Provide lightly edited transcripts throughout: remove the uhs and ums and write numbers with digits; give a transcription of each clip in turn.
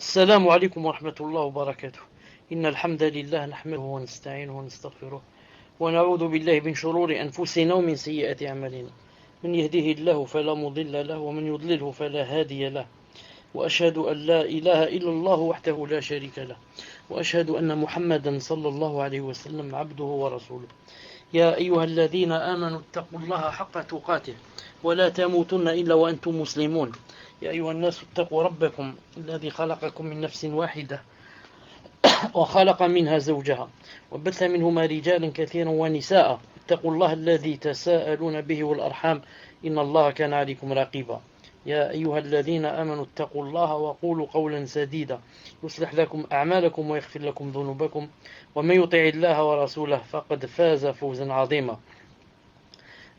السلام عليكم ورحمة الله وبركاته. إن الحمد لله نحمده ونستعينه ونستغفره ونعوذ بالله من شرور أنفسنا ومن سيئات أعمالنا. من يهده الله فلا مضل له ومن يضلله فلا هادي له. وأشهد أن لا إله إلا الله وحده لا شريك له وأشهد أن محمدا صلى الله عليه وسلم عبده ورسوله. يا أيها الذين آمنوا اتقوا الله حق تقاته ولا تموتن إلا وأنتم مسلمون. يا أيها الناس اتقوا ربكم الذي خلقكم من نفس واحدة وخلق منها زوجها وبث منهما رجالا كثيرا ونساء. اتقوا الله الذي تساءلون به والأرحام إن الله كان عليكم رقيبا. يا أيها الذين آمنوا اتقوا الله وقولوا قولا سديدا يصلح لكم أعمالكم ويغفر لكم ذنوبكم ومن يطع الله ورسوله فقد فاز فوزا عظيما.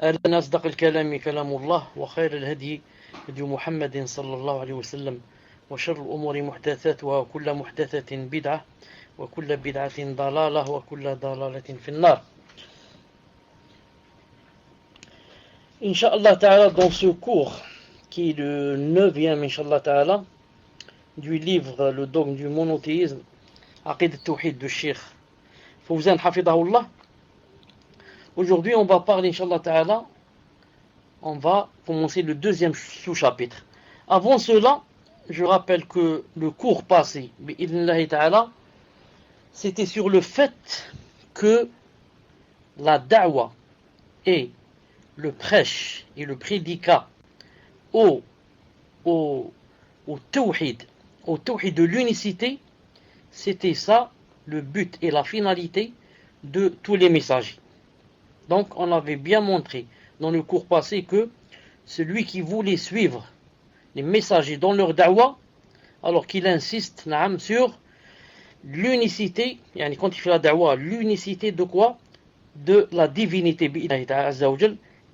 أن أصدق الكلام كلام الله وخير الهدي هدي محمد صلى الله عليه وسلم وشر الأمور محدثاتها وكل محدثة بدعة وكل بدعة ضلالة وكل ضلالة في النار. Inch'Allah Ta'ala, dans ce cours qui est le 9e Inch'Allah Ta'ala du livre Le dogme du monothéisme Aqid al-Tawhid de Cheikh Fawzan Hafidahullah, aujourd'hui on va parler Inch'Allah Ta'ala, on va commencer le deuxième sous-chapitre. Avant cela, je rappelle que le cours passé, bi'idhnillahi ta'ala, c'était sur le fait que la da'wa et le prêche et le prédicat au tawhid de l'unicité, c'était ça le but et la finalité de tous les messagers. Donc on avait bien montré dans le cours passé que celui qui voulait suivre les messagers dans leur da'wa, alors qu'il insiste sur l'unicité, quand il fait la da'wa, l'unicité de quoi? De la divinité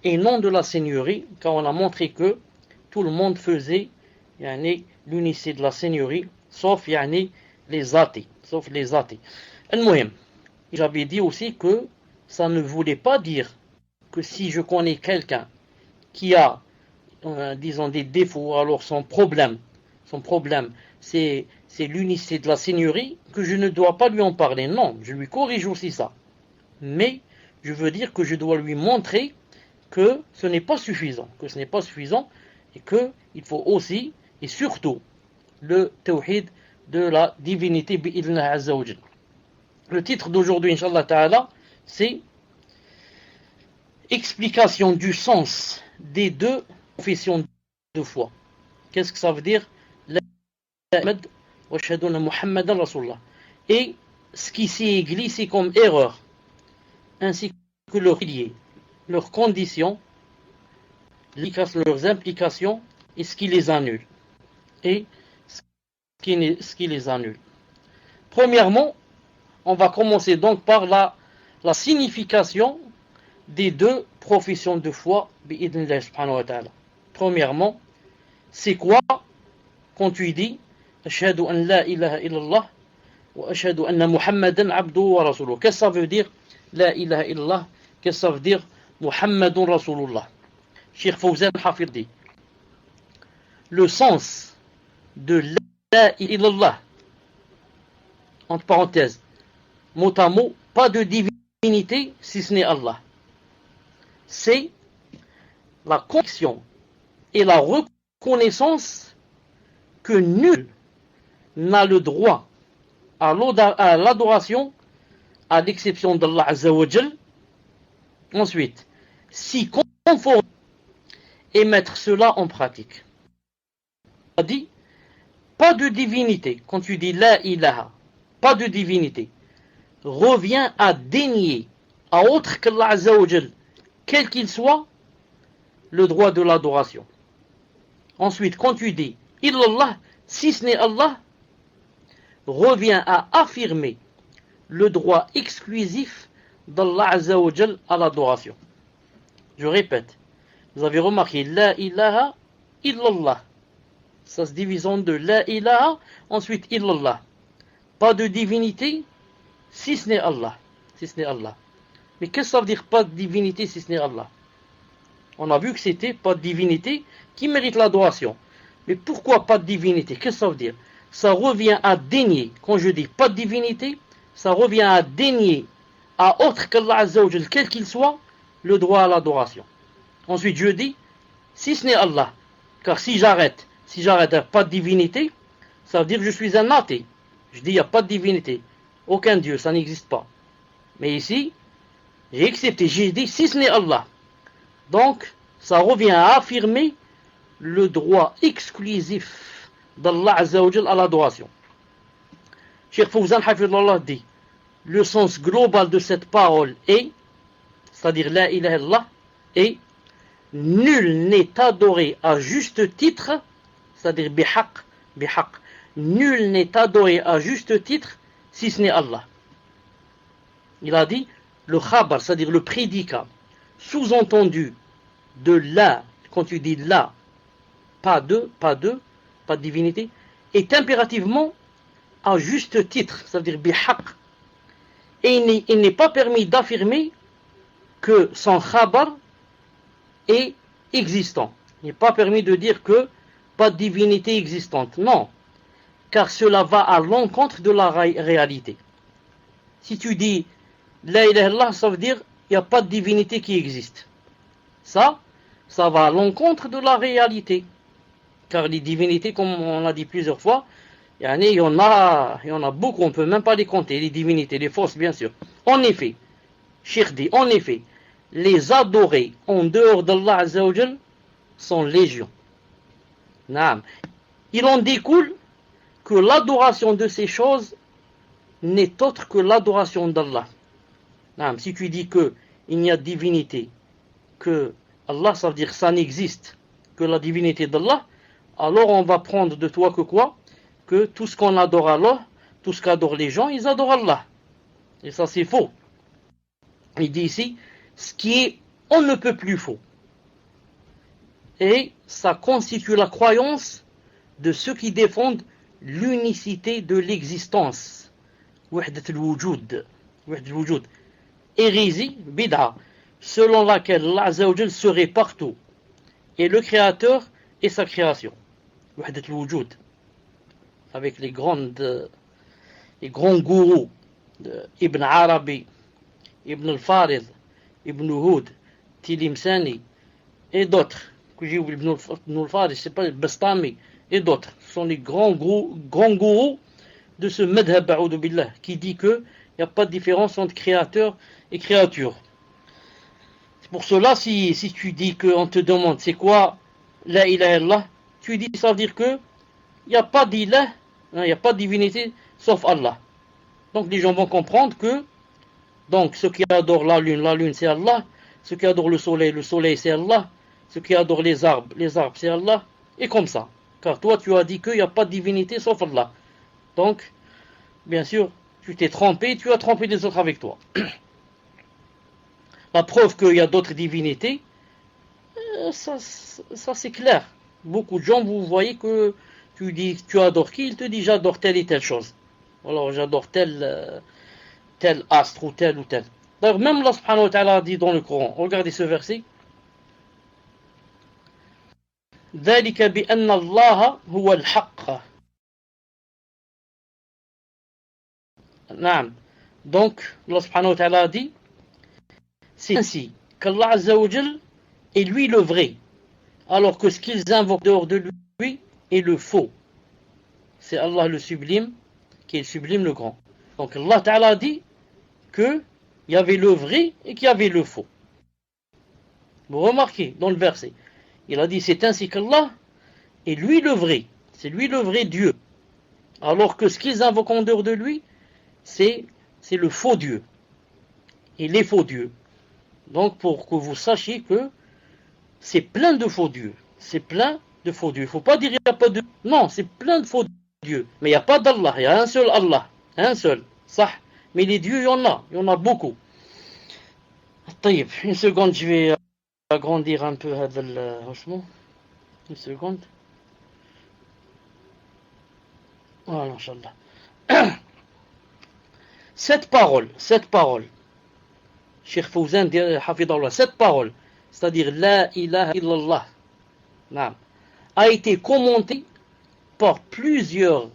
et non de la seigneurie, car on a montré que tout le monde faisait l'unicité de la seigneurie, sauf les athées. Al-Muhim, j'avais dit aussi que ça ne voulait pas dire que si je connais quelqu'un qui a, disons, des défauts, alors son problème, c'est l'unicité de la seigneurie, que je ne dois pas lui en parler. Non, je lui corrige aussi ça. Mais je veux dire que je dois lui montrer que ce n'est pas suffisant, et qu'il faut aussi et surtout le tawhid de la divinité bi'idhnillah azza wa jal. Le titre d'aujourd'hui, Inch'Allah Ta'ala, c'est explication du sens des deux confessions de foi. Qu'est-ce que ça veut dire? Et ce qui s'est glissé comme erreur, ainsi que leurs piliers, leurs conditions, leurs implications et ce qui les annule. Premièrement, on va commencer donc par la signification des deux professions de foi bi'idhnillah subhanahu wa ta'ala. Premièrement, c'est quoi quand tu dis ashhadu an la ilaha illallah wa ashhadu anna muhammadan abduhu wa rasuluhu? Qu'est-ce que ça veut dire la ilaha illallah? Qu'est-ce que ça veut dire muhammadun rasulullah? Cheikh Fawzan Hafid dit le sens de la ilaha illallah, entre parenthèses, mot à mot, pas de divinité si ce n'est Allah. C'est la conviction et la reconnaissance que nul n'a le droit à l'adoration à l'exception d'Allah Azza wa Jal. Ensuite, s'y conformer et mettre cela en pratique. On dit pas de divinité. Quand tu dis la ilaha, pas de divinité, revient à dénier à autre qu'Allah Azza wa Jal, quel qu'il soit, le droit de l'adoration. Ensuite, quand tu dis illallah, si ce n'est Allah, revient à affirmer le droit exclusif d'Allah Azza wa Jal à l'adoration. Je répète, vous avez remarqué la ilaha illallah, ça se divise en deux, la ilaha, ensuite illallah, pas de divinité si ce n'est Allah. Mais qu'est-ce que ça veut dire pas de divinité si ce n'est Allah? On a vu que c'était pas de divinité qui mérite l'adoration. Mais pourquoi pas de divinité? Qu'est-ce que ça veut dire? ça revient à dénier, quand je dis pas de divinité, ça revient à dénier à autre qu'Allah Azza wa Jal, quel qu'il soit, le droit à l'adoration. Ensuite, je dis, si ce n'est Allah, car si j'arrête à pas de divinité, ça veut dire que je suis un athée. Je dis, il n'y a pas de divinité, aucun Dieu, ça n'existe pas. Mais ici, j'ai accepté, j'ai dit, si ce n'est Allah. Donc, ça revient à affirmer le droit exclusif d'Allah Azza wa Jal à l'adoration. Cheikh Fawzan Hafidullah dit, le sens global de cette parole est, c'est-à-dire la ilaha illallah, est nul n'est adoré à juste titre, c'est-à-dire bihaq, nul n'est adoré à juste titre si ce n'est Allah. Il a dit le khabar, c'est-à-dire le prédicat, sous-entendu de la, quand tu dis la, pas de divinité, est impérativement à juste titre, c'est-à-dire bihaq. Et il n'est pas permis d'affirmer que son khabar est existant. Il n'est pas permis de dire que pas de divinité existante. Non, car cela va à l'encontre de la réalité. Si tu dis la ilaha illallah, ça veut dire il n'y a pas de divinité qui existe. Ça va à l'encontre de la réalité. Car les divinités, comme on l'a dit plusieurs fois, il y en a beaucoup, on ne peut même pas les compter, les divinités, les fausses bien sûr. En effet, Cheikh dit, en effet, les adorés en dehors d'Allah Azza wa Jal sont légion. Il en découle que l'adoration de ces choses n'est autre que l'adoration d'Allah. Si tu dis qu'il n'y a de divinité, que Allah, ça veut dire que ça n'existe que la divinité d'Allah, alors on va prendre de toi que quoi? Que tout ce qu'on adore Allah, tout ce qu'adorent les gens, ils adorent Allah. Et ça c'est faux. Il dit ici, ce qui est on ne peut plus faux. Et ça constitue la croyance de ceux qui défendent l'unicité de l'existence. Wahdat al-wujud. Hérésie, bid'a, selon laquelle Allah Azza wa Jal serait partout. Et le créateur et sa création. Wahdat al-wujud. Avec les grands gourous Ibn Arabi, Ibn al-Farid, Ibn Hud, Tilimsani et d'autres. Que j'ai oublié Ibn al-Farid, je sais pas, Bastami et d'autres. Ce sont les grands gourous de ce madhab a'udhu billah qui dit que il n'y a pas de différence entre créateur et créature. C'est pour cela, si tu dis qu'on te demande c'est quoi la ilaha illallah, tu dis ça veut dire que il n'y a pas d'ilah, il n'y a pas de divinité sauf Allah. Donc les gens vont comprendre que donc ceux qui adorent la lune c'est Allah, ceux qui adorent le soleil c'est Allah, ceux qui adorent les arbres c'est Allah, et comme ça. Car toi tu as dit qu'il n'y a pas de divinité sauf Allah. Donc, bien sûr, tu t'es trompé, tu as trompé les autres avec toi. La preuve qu'il y a d'autres divinités, ça c'est clair. Beaucoup de gens, vous voyez que tu dis tu adores qui, il te dit j'adore telle et telle chose. Alors j'adore tel astre ou tel. D'ailleurs même Allah subhanahu wa ta'ala a dit dans le Coran, regardez ce verset. ذلك بأن الله هو الحق. Donc Allah subhanahu wa ta'ala a dit, c'est ainsi qu'Allah Azza wa Jal est lui le vrai, alors que ce qu'ils invoquent dehors de lui est le faux. C'est Allah le sublime, qui est le sublime le grand. Donc Allah Ta'ala a dit qu'il y avait le vrai et qu'il y avait le faux. Vous remarquez dans le verset, il a dit c'est ainsi qu'Allah est lui le vrai, c'est lui le vrai Dieu, alors que ce qu'ils invoquent en dehors de lui, c'est le faux Dieu et les faux dieux. Donc pour que vous sachiez que c'est plein de faux dieux, c'est plein de faux dieux. Il ne faut pas dire qu'il n'y a pas de... Non, c'est plein de faux dieux, mais il n'y a pas d'Allah, il y a un seul Allah, un seul, ça. Mais les dieux, il y en a beaucoup. Une seconde, je vais agrandir un peu franchement. Une seconde. Voilà, Inch'Allah. Cette parole, Cheikh Fawzan dit, Hafidallah, cette parole, c'est-à-dire La ilaha illallah, a été commentée par plusieurs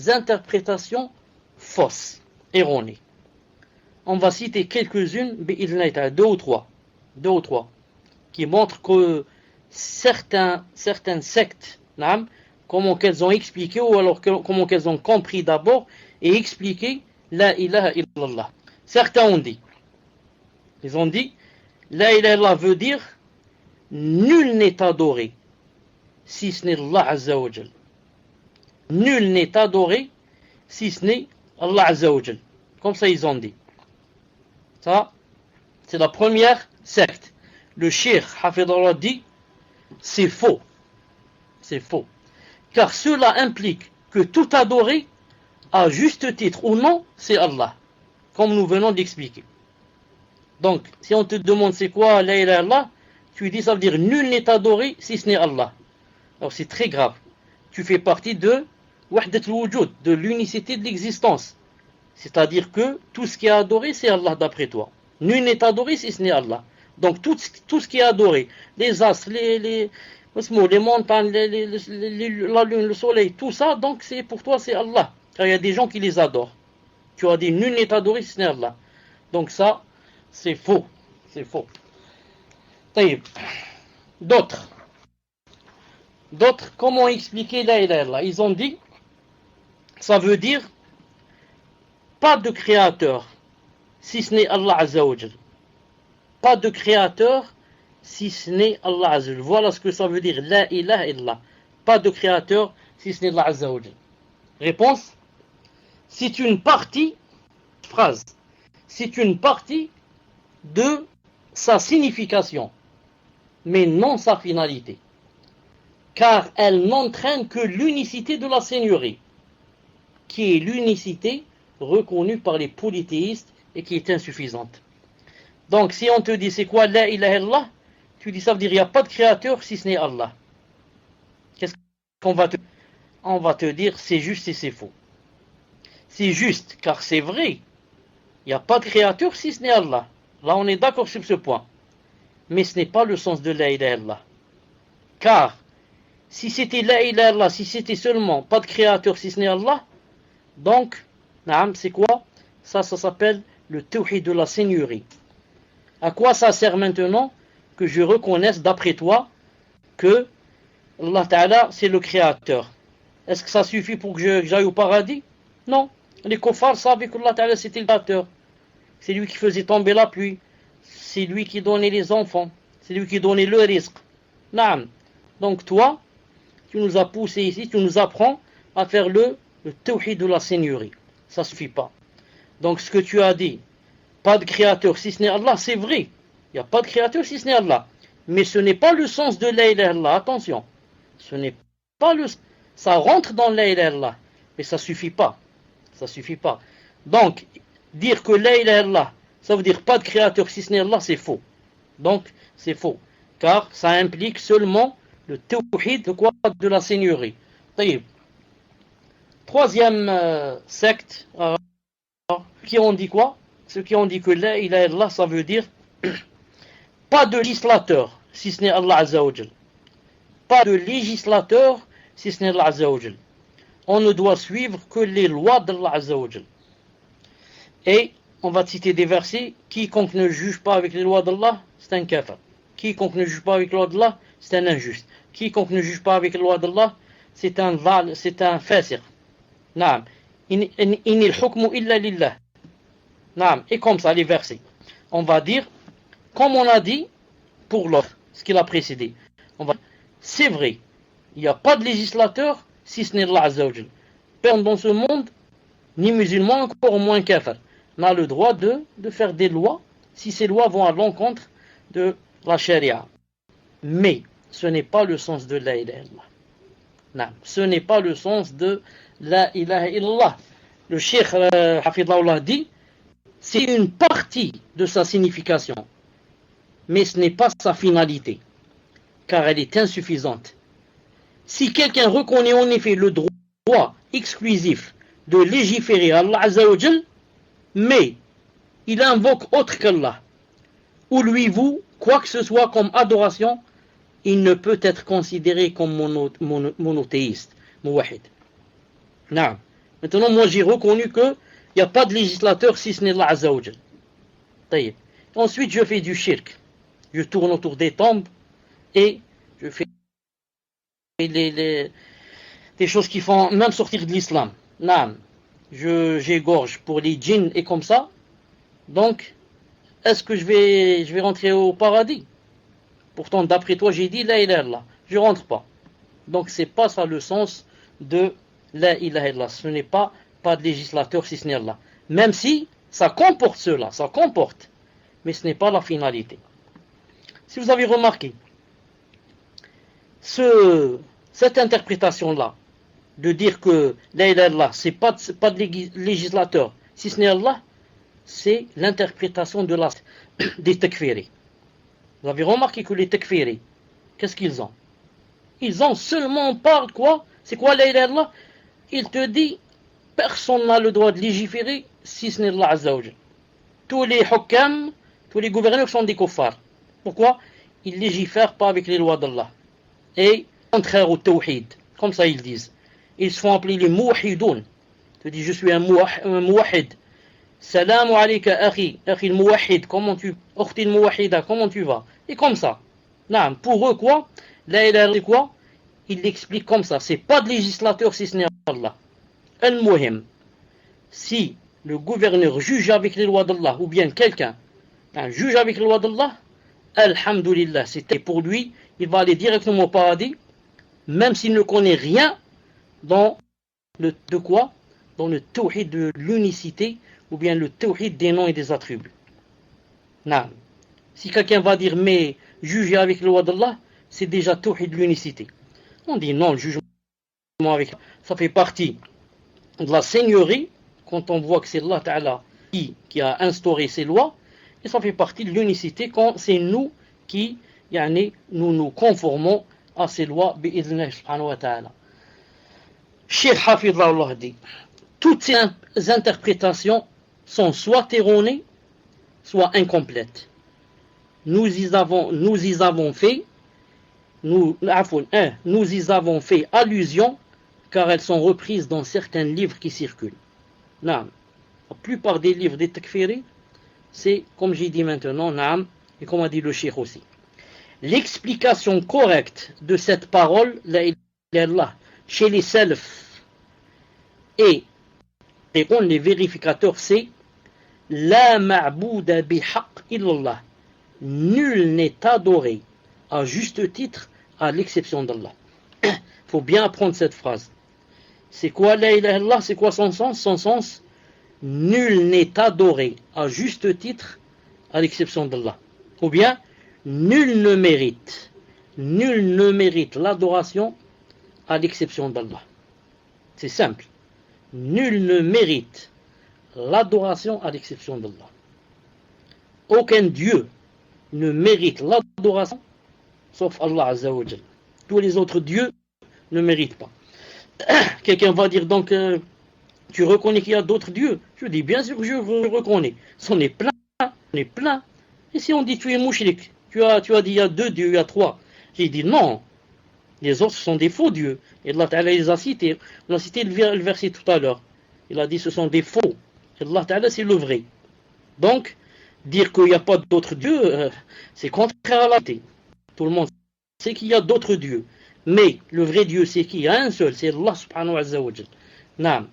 interprétations fausses, erronées. On va citer quelques-unes, deux ou trois, qui montrent que certaines sectes, comment qu'elles ont expliqué, ou alors comment qu'elles ont compris d'abord et expliqué la ilaha illallah. Certains ont dit, la ilaha illallah veut dire nul n'est adoré si ce n'est Allah Azza wa Jal. Nul n'est adoré si ce n'est Allah Azza wa Jal. Comme ça ils ont dit. Ça, c'est la première secte. Le Cheikh Hafidallah dit, c'est faux. C'est faux. Car cela implique que tout adoré, à juste titre ou non, c'est Allah. Comme nous venons d'expliquer. Donc, si on te demande c'est quoi la ilaha illallah, tu dis ça veut dire nul n'est adoré si ce n'est Allah. Alors c'est très grave. Tu fais partie de wahdat al-wujud, de l'unicité de l'existence. C'est-à-dire que tout ce qui est adoré, c'est Allah d'après toi. Nul n'est adoré si ce n'est Allah. Donc tout ce qui est adoré, les astres, les montagnes, la lune, le soleil, tout ça, donc c'est pour toi c'est Allah. Car il y a des gens qui les adorent. Tu as dit nul n'est adoré si ce n'est Allah. Donc ça, c'est faux. C'est faux. D'autres, comment expliquer la ilaha illallah? Ils ont dit, ça veut dire pas de créateur si ce n'est Allah Azza wa Jal. Pas de créateur si ce n'est Allah Azza wa Jal. Voilà ce que ça veut dire la ilaha illallah. Pas de créateur si ce n'est Allah Azza wa Jal. Réponse, c'est une partie de sa signification, mais non sa finalité, car elle n'entraîne que l'unicité de la Seigneurie, qui est l'unicité reconnue par les polythéistes et qui est insuffisante. Donc si on te dit c'est quoi la ilaha illallah, tu dis ça veut dire il n'y a pas de créateur si ce n'est Allah. Qu'est-ce qu'on va te dire? On va te dire c'est juste et c'est faux. C'est juste car c'est vrai, il n'y a pas de créateur si ce n'est Allah. Là on est d'accord sur ce point. Mais ce n'est pas le sens de la ilaha illallah. Car si c'était la ilaha illallah, si c'était seulement pas de créateur si ce n'est Allah, donc c'est quoi? Ça s'appelle le tawhid de la seigneurie. À quoi ça sert maintenant que je reconnaisse d'après toi que Allah Ta'ala c'est le créateur? Est-ce que ça suffit pour que j'aille au paradis? Non. Les kuffars savaient que Allah Ta'ala c'était le créateur. C'est lui qui faisait tomber la pluie. C'est lui qui donnait les enfants. C'est lui qui donnait le risque. Donc toi, tu nous as poussé ici, tu nous apprends à faire le tawhid de la seigneurie. Ça ne suffit pas. Donc ce que tu as dit, pas de créateur si ce n'est Allah, c'est vrai. Il n'y a pas de créateur si ce n'est Allah. Mais ce n'est pas le sens de la ilaha illallah. Attention. Ce n'est pas le... Ça rentre dans la ilaha illallah. Mais ça ne suffit pas. Ça suffit pas. Donc, dire que la ilaha illallah, ça veut dire pas de créateur si ce n'est Allah, c'est faux. Donc, c'est faux. Car ça implique seulement le tawhid de quoi? De la seigneurie. Troisième secte, qui ont dit quoi? Ceux qui ont dit que la ilaha illallah, ça veut dire pas de législateur si ce n'est Allah Azza wa Jal. Pas de législateur si ce n'est Allah Azza wa Jal. On ne doit suivre que les lois d'Allah Azza wa Jal. Et on va citer des versets. Quiconque ne juge pas avec les lois d'Allah, c'est un kafir. Quiconque ne juge pas avec les lois d'Allah, c'est un injuste. Quiconque ne juge pas avec les lois d'Allah, c'est un fasir. Naam. Inil hukmu illa lillah. Naam. Et comme ça, les versets. On va dire, comme on a dit pour l'autre, ce qu'il a précédé. C'est vrai, il n'y a pas de législateur si ce n'est Allah Azza wa Jal. Personne dans ce monde, ni musulman, encore moins kafir, n'a le droit de faire des lois si ces lois vont à l'encontre de la charia. Mais ce n'est pas le sens de la ilaha illallah. Non, ce n'est pas le sens de la ilaha illallah. Le Cheikh Hafidahullah dit, c'est une partie de sa signification, mais ce n'est pas sa finalité, car elle est insuffisante. Si quelqu'un reconnaît en effet le droit exclusif de légiférer à Allah Azza wa Jal, mais il invoque autre qu'Allah, ou lui voue quoi que ce soit comme adoration, il ne peut être considéré comme monothéiste, muwahid. Non. Maintenant, moi j'ai reconnu qu'il n'y a pas de législateur si ce n'est Allah Azza wa Jal. Ensuite, je fais du shirk. Je tourne autour des tombes et je fais des choses qui font même sortir de l'islam. Naam. J'égorge pour les djinns et comme ça. Donc, est-ce que je vais rentrer au paradis? Pourtant, d'après toi, j'ai dit la ilaha illallah. Je rentre pas. Donc, c'est pas ça le sens de la ilaha illallah. Ce n'est pas de législateur si ce n'est Allah. Même si ça comporte cela, ça comporte. Mais ce n'est pas la finalité. Si vous avez remarqué, cette interprétation-là, de dire que la ilaha illallah, c'est pas de législateur, si ce n'est Allah, c'est l'interprétation des takfiri. Vous avez remarqué que les takfiri, qu'est-ce qu'ils ont? Ils ont seulement, on parle quoi? C'est quoi la ilaha illallah? Il te dit, personne n'a le droit de légiférer si ce n'est Allah Azza wa Jal. Tous les hukam, tous les gouverneurs sont des kuffars. Pourquoi? Ils légifèrent pas avec les lois d'Allah. Et contraire au tawhid, comme ça ils disent. Ils se font appeler les mouahidoun. Tu dis, je suis un mouahid. Salam alayka akhi al-mouahid, comment tu vas? Et comme ça. Non, pour eux quoi? La ilaha illallah quoi? Ils l'expliquent comme ça. C'est pas de législateur si ce n'est Allah. Al-muhim. Si le gouverneur juge avec les lois d'Allah, ou bien quelqu'un juge avec les lois d'Allah, alhamdulillah, c'était pour lui, il va aller directement au paradis, même s'il ne connaît rien dans le tawhid de l'unicité, ou bien le tawhid des noms et des attributs. Non. Si quelqu'un va dire, mais juger avec les lois d'Allah, c'est déjà tawhid de l'unicité. On dit non, le jugement avec ça fait partie de la seigneurie, quand on voit que c'est Allah Ta'ala qui a instauré ces lois, et ça fait partie de l'unicité quand c'est nous qui nous conformons à ces lois bi'idhnillah subhanahu wa ta'ala. Cheikh Hafidhahullah dit, toutes ces interprétations sont soit erronées, soit incomplètes. Nous y avons fait allusion car elles sont reprises dans certains livres qui circulent. Naam. La plupart des livres des takfiri, c'est comme j'ai dit maintenant, naam, et comme a dit le cheikh aussi. L'explication correcte de cette parole, la ilaha illallah, chez les salaf et les vérificateurs, c'est la ma'bouda bihaq illallah. Nul n'est adoré à juste titre à l'exception d'Allah. Il faut bien apprendre cette phrase. C'est quoi la ilaha illallah? C'est quoi son sens? Son sens, nul n'est adoré à juste titre à l'exception d'Allah. Ou bien, nul ne mérite l'adoration à l'exception d'Allah. C'est simple. Nul ne mérite l'adoration à l'exception d'Allah. Aucun Dieu ne mérite l'adoration sauf Allah Azza wa Jal. Tous les autres dieux ne méritent pas. Quelqu'un va dire donc, tu reconnais qu'il y a d'autres dieux? Je dis, bien sûr que je reconnais. C'en est plein, on est plein. Et si on dit tu es mouchrik, tu as dit il y a 2 dieux, il y a 3. J'ai dit non, les autres sont des faux dieux. Et Allah Ta'ala les a cités. On a cité le verset tout à l'heure. Il a dit ce sont des faux. Et Allah Ta'ala c'est le vrai. Donc, dire qu'il n'y a pas d'autres dieux, c'est contraire à la vérité. Tout le monde sait qu'il y a d'autres dieux. Mais le vrai Dieu, c'est qui? Il y a un seul, c'est Allah subhanahu wa ta'ala.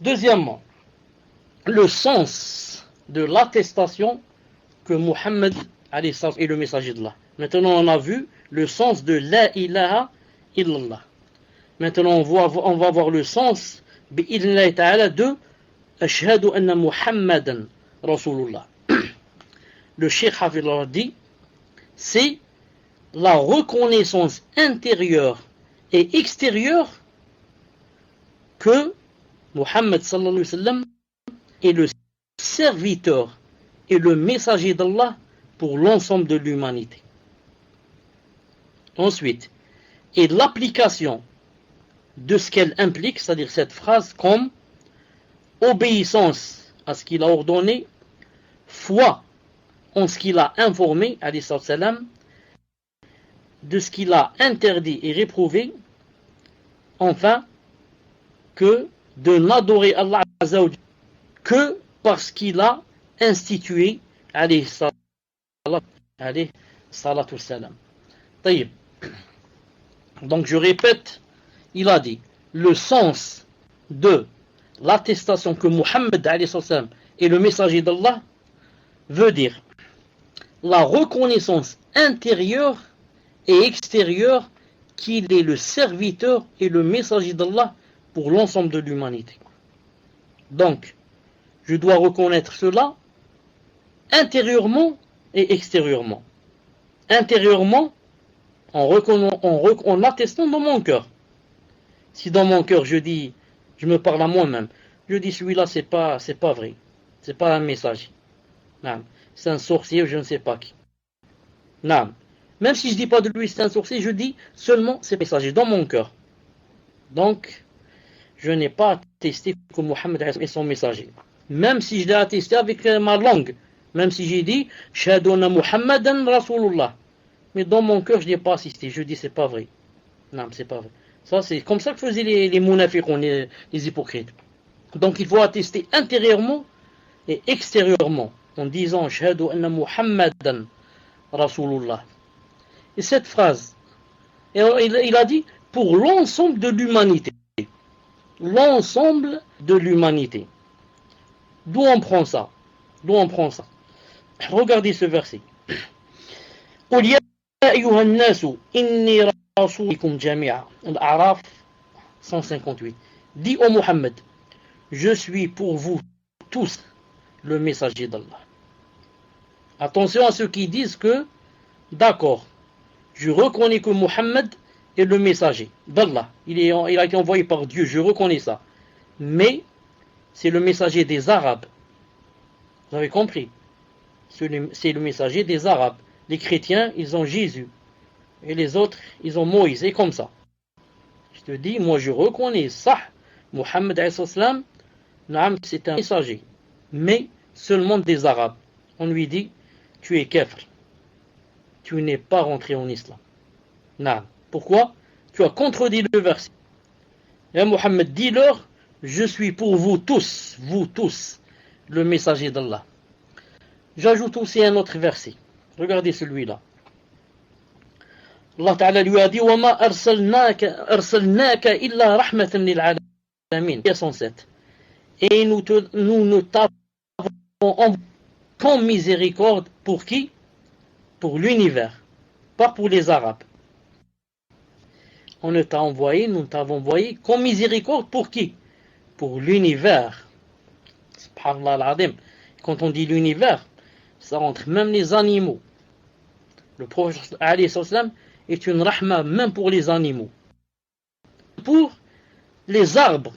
Deuxièmement, le sens de l'attestation que Muhammad est le messager d'Allah. Maintenant, on a vu le sens de la ilaha illallah. Maintenant, on va voir le sens bi'idhnillah ta'ala de ashhadu anna Muhammadan Rasulullah. Le Cheikh Hafidhahullah dit, c'est la reconnaissance intérieure et extérieure que Muhammad sallallahu alayhi wa sallam est le serviteur et le messager d'Allah pour l'ensemble de l'humanité. Ensuite, et l'application de ce qu'elle implique, c'est-à-dire cette phrase, comme obéissance à ce qu'il a ordonné, foi en ce qu'il a informé, alayhi salam, de ce qu'il a interdit et réprouvé, enfin, que de n'adorer Allah Azza wa Jalla que parce qu'il a institué alayhi salatu salam. Taïb. Donc je répète, il a dit le sens de l'attestation que Muhammad alayhi salam est le messager d'Allah veut dire la reconnaissance intérieure et extérieure qu'il est le serviteur et le messager d'Allah pour l'ensemble de l'humanité. Donc, je dois reconnaître cela intérieurement et extérieurement. Intérieurement, en attestant dans mon cœur. Si dans mon cœur je dis, je me parle à moi-même, je dis celui-là c'est pas vrai, c'est pas un messager. Non. C'est un sorcier ou je ne sais pas qui. Non. Même si je ne dis pas de lui c'est un sorcier, je dis seulement c'est messager dans mon cœur. Donc, je n'ai pas attesté que Mohammed est son messager. Même si je l'ai attesté avec ma langue, même si j'ai dit Shahaduna Muhammadan Rasulullah, mais dans mon cœur je n'ai pas assisté. Je dis c'est pas vrai. Non, c'est pas vrai. Ça c'est comme ça que faisaient les munafiqun, les hypocrites. Donc il faut attester intérieurement et extérieurement en disant Shahadu anna Muhammadan Rasulullah. Et cette phrase, il a dit pour l'ensemble de l'humanité. L'ensemble de l'humanité. D'où on prend ça? Regardez ce verset. قل يا أيها الناس إني رسولكم جميعا. Al-A'raf 158. Dis au Muhammad, je suis pour vous tous le messager d'Allah. Attention à ceux qui disent que, d'accord, je reconnais que Muhammad est le messager d'Allah. Il a été envoyé par Dieu, je reconnais ça. Mais c'est le messager des Arabes. Vous avez compris? C'est le messager des Arabes. Les chrétiens, ils ont Jésus. Et les autres, ils ont Moïse. Et comme ça. Je te dis, moi je reconnais ça. Muhammad a.s. c'est un messager. Mais seulement des Arabes. On lui dit, tu es kafir. Tu n'es pas rentré en islam. Non. Pourquoi? Tu as contredit le verset. Et Muhammad dit-leur, je suis pour vous tous, le messager d'Allah. J'ajoute aussi un autre verset. Regardez celui-là. Allah Ta'ala lui a dit وَمَا أَرْسَلْنَاكَ إِلَّا رَحْمَةً لِلْعَالَمِينَ 107. Et nous ne t'avons envoyé qu'en miséricorde pour qui? Pour l'univers, pas pour les Arabes. Nous t'avons envoyé qu'en miséricorde pour qui? Pour l'univers. Subhanallah al-Azim. Quand on dit l'univers, ça rentre même les animaux. Le prophète alayhi salam est une rahma même pour les animaux. Pour les arbres,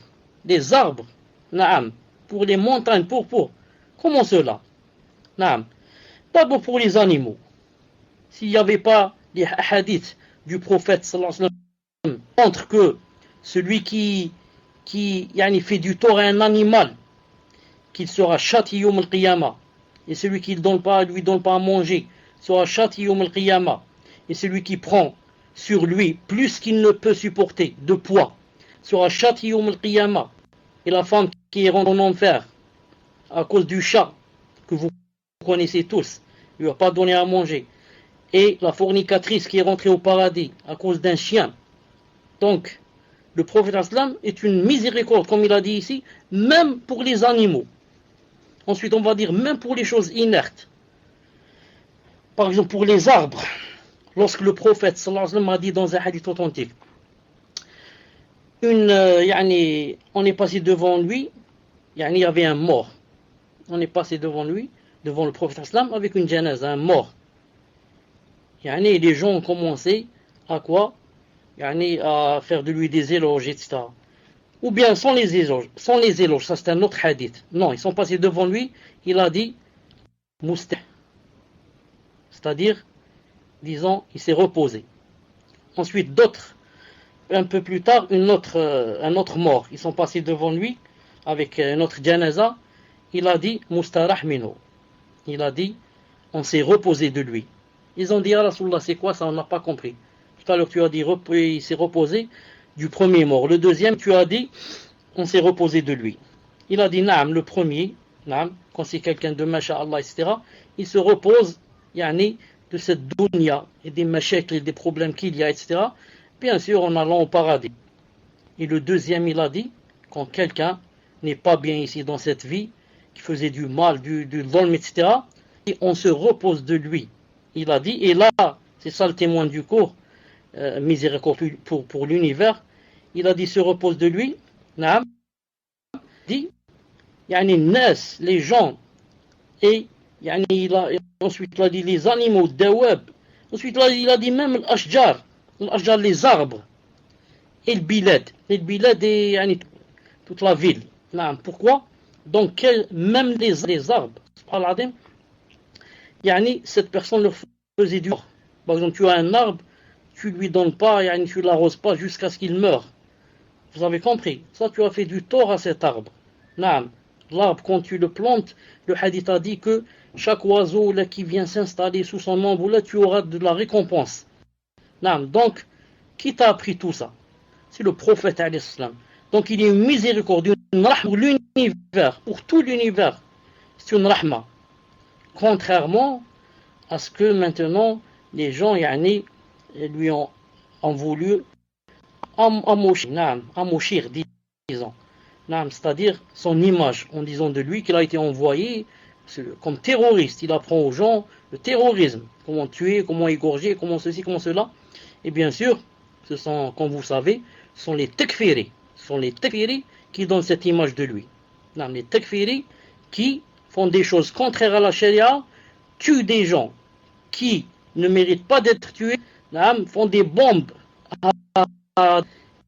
naam, pour les montagnes, pour. Comment cela? Naam. D'abord pour les animaux. S'il n'y avait pas les hadiths du prophète sallallahu alayhi wa sallam montre que celui qui fait du tort à un animal, qu'il sera châtié yawm al-qiyamah, et celui qui ne lui donne pas à manger sera châtié yawm al-qiyamah, et celui qui prend sur lui plus qu'il ne peut supporter de poids sera châtié yawm al-qiyamah, et la femme qui est rentrée en enfer à cause du chat que vous connaissez tous, il ne lui a pas donné à manger, et la fornicatrice qui est rentrée au paradis à cause d'un chien. Donc, le prophète islam est une miséricorde, comme il a dit ici, même pour les animaux. Ensuite, on va dire même pour les choses inertes. Par exemple, pour les arbres. Lorsque le prophète sallallahu alayhi wa sallam a dit dans un hadith authentique, on est passé devant lui, il y avait un mort. On est passé devant lui, devant le prophète islam, avec une janaza, un mort. Les gens ont commencé à quoi? À faire de lui des éloges, etc. Ou bien sans les éloges, ça c'est un autre hadith. Non, ils sont passés devant lui, il a dit Moustah. C'est-à-dire, disons, il s'est reposé. Ensuite, d'autres, un peu plus tard, un autre mort. Ils sont passés devant lui avec notre janaza, il a dit Mustarah minhu. Il a dit, on s'est reposé de lui. Ils ont dit, ah Rasulullah, c'est quoi ça? On n'a pas compris. Tout à l'heure, tu as dit, il s'est reposé du premier mort. Le deuxième, tu as dit, on s'est reposé de lui. Il a dit, naam, le premier, naam, quand c'est quelqu'un de masha'Allah, etc., il se repose, yani, de cette dunya et des mashakl et des problèmes qu'il y a, etc., bien sûr, en allant au paradis. Et le deuxième, il a dit, quand quelqu'un n'est pas bien ici dans cette vie, qui faisait du mal, du dhulm, etc., et on se repose de lui. Il a dit, et là, c'est ça le témoin du cours, miséricorde pour l'univers, il a dit, se repose de lui, naam, dit, yani nas, les gens, et yani, ensuite il a dit les animaux, dawab, ensuite il a dit même l'ashjar, les arbres, et le bilad et yani, toute la ville. Non, pourquoi? Donc même les arbres, yani, cette personne leur faisait du tort. Par exemple, tu as un arbre, tu lui donnes pas, yani, tu l'arroses pas jusqu'à ce qu'il meure. Vous avez compris? Ça, tu as fait du tort à cet arbre. Non, l'arbre, quand tu le plantes, le hadith a dit que chaque oiseau là, qui vient s'installer sous son ombre, là, tu auras de la récompense. Non, donc, qui t'a appris tout ça? C'est le prophète alayhi salam. Donc il est une miséricorde, une rahma pour l'univers, pour tout l'univers. C'est une rahma. Contrairement à ce que maintenant les gens yani, lui ont voulu amochir, disons. C'est-à-dire son image, en disant de lui qu'il a été envoyé comme terroriste. Il apprend aux gens le terrorisme, comment tuer, comment égorger, comment ceci, comment cela. Et bien sûr, ce sont, comme vous savez, ce sont les takfiris. Ce sont les takfiris qui donnent cette image de lui. Les takfiris qui font des choses contraires à la charia, tuent des gens qui ne méritent pas d'être tués, font des bombes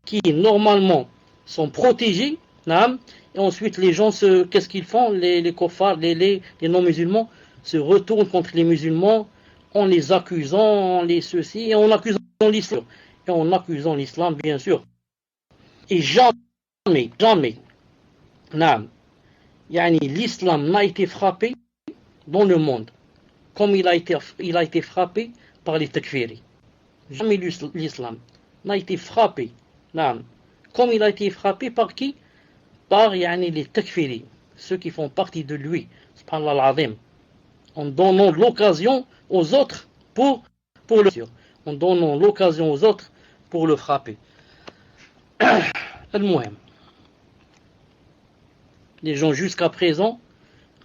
qui normalement sont protégées, et ensuite les gens, qu'est-ce qu'ils font? Les kofars, les non-musulmans se retournent contre les musulmans en les accusant, en les ceci, et en accusant l'islam. Et en accusant l'islam, bien sûr. Et jamais, l'islam n'a été frappé dans le monde comme il a été frappé par les takfiris. Jamais l'islam n'a été frappé, comme il a été frappé par qui? Par les takfiris, ceux qui font partie de lui, subhanallah al-azim, en donnant l'occasion aux autres pour le faire, en donnant l'occasion aux autres pour le frapper. Les gens jusqu'à présent,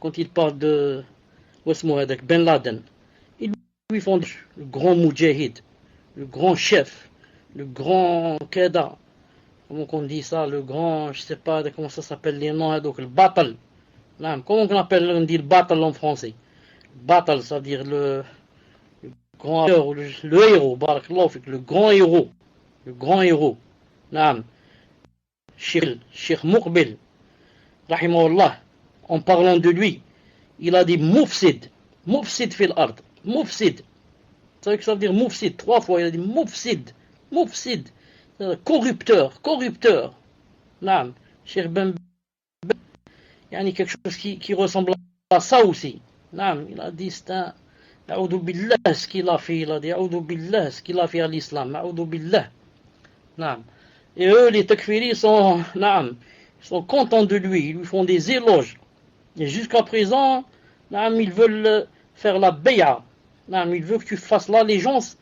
quand ils parlent de Ben Laden, ils lui font le grand moudjahid, le grand chef, le grand Qeda, comment on dit ça, le grand, je sais pas comment ça s'appelle les noms, donc le battle. Comment on dit le battle en français? Battle, c'est-à-dire le grand héros, le héros, le grand héros, le grand héros. Cheikh Muqbil, rahimahullah, en parlant de lui, il a dit mufsid fil ard, mufsid. Vous savez que ça veut dire mufsid, 3 fois, il a dit mufsid, corrupteur. Cheikh Ben, il y a quelque chose qui ressemble à ça aussi. Il a dit c'est un A'udhu billah ce qu'il a fait, il a dit A'udhu billah ce qu'il a fait à l'islam, A'udhu billah. Et eux, les takfiris sont contents de lui, ils lui font des éloges. Et jusqu'à présent, ils veulent faire la bay'a. Ils veulent que tu fasses l'allégeance.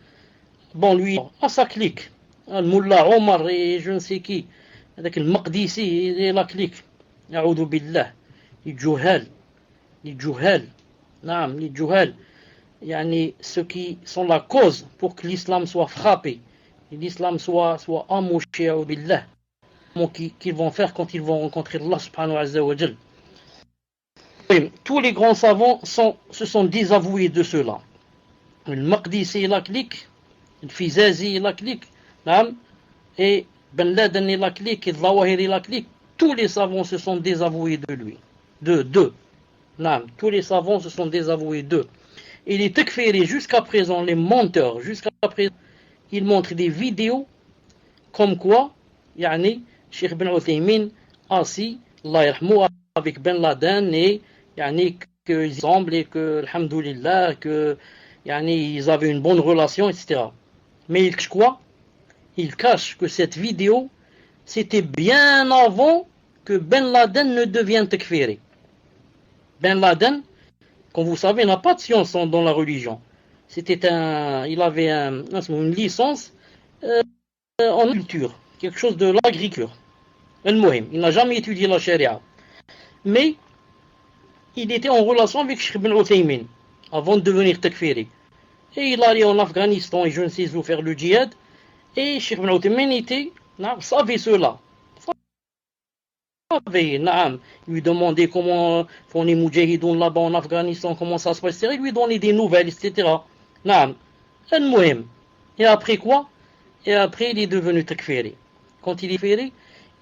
Bon, lui, à sa clique. Al-Mullah Omar et je ne sais qui. Avec le Maqdisi et la clique. A'udhu billah. Les Juhal. Ceux qui sont la cause pour que l'islam soit frappé. Et l'islam soit amouché, a'udhu billah. Qu'ils vont faire quand ils vont rencontrer Allah subhanahu wa ta'ala. Tous les grands savants se sont désavoués de cela. Le Maqdisi et la clique, le Fizazi et la clique, et Ben Laden et la clique, et Zawahir et la clique, tous les savants se sont désavoués de lui. D'eux. Tous les savants se sont désavoués d'eux. Et les takfiris, jusqu'à présent, les menteurs, jusqu'à présent, ils montrent des vidéos comme quoi, Cheikh Ben Uthaymin, assis, Allah yarhamou, avec Ben Laden, et qu'ils semblent et que, alhamdoulilah, que ils avaient une bonne relation, etc. Mais ils cachent quoi? Ils cachent que cette vidéo, c'était bien avant que Ben Laden ne devienne takfiri. Ben Laden, comme vous savez, n'a pas de science dans la religion. Il avait une licence en culture, quelque chose de l'agriculture. Il n'a jamais étudié la charia. Mais il était en relation avec Cheikh Ibn Uthaymin avant de devenir takfiri. Et il allait en Afghanistan et je ne sais où faire le djihad. Et Cheikh Ibn Uthaymin savait cela. Il lui demandait comment font les moudjahidoun là-bas en Afghanistan, comment ça se passe, il lui donnait des nouvelles, etc. Et après quoi? Et après il est devenu takfiri. Quand il est takfiri,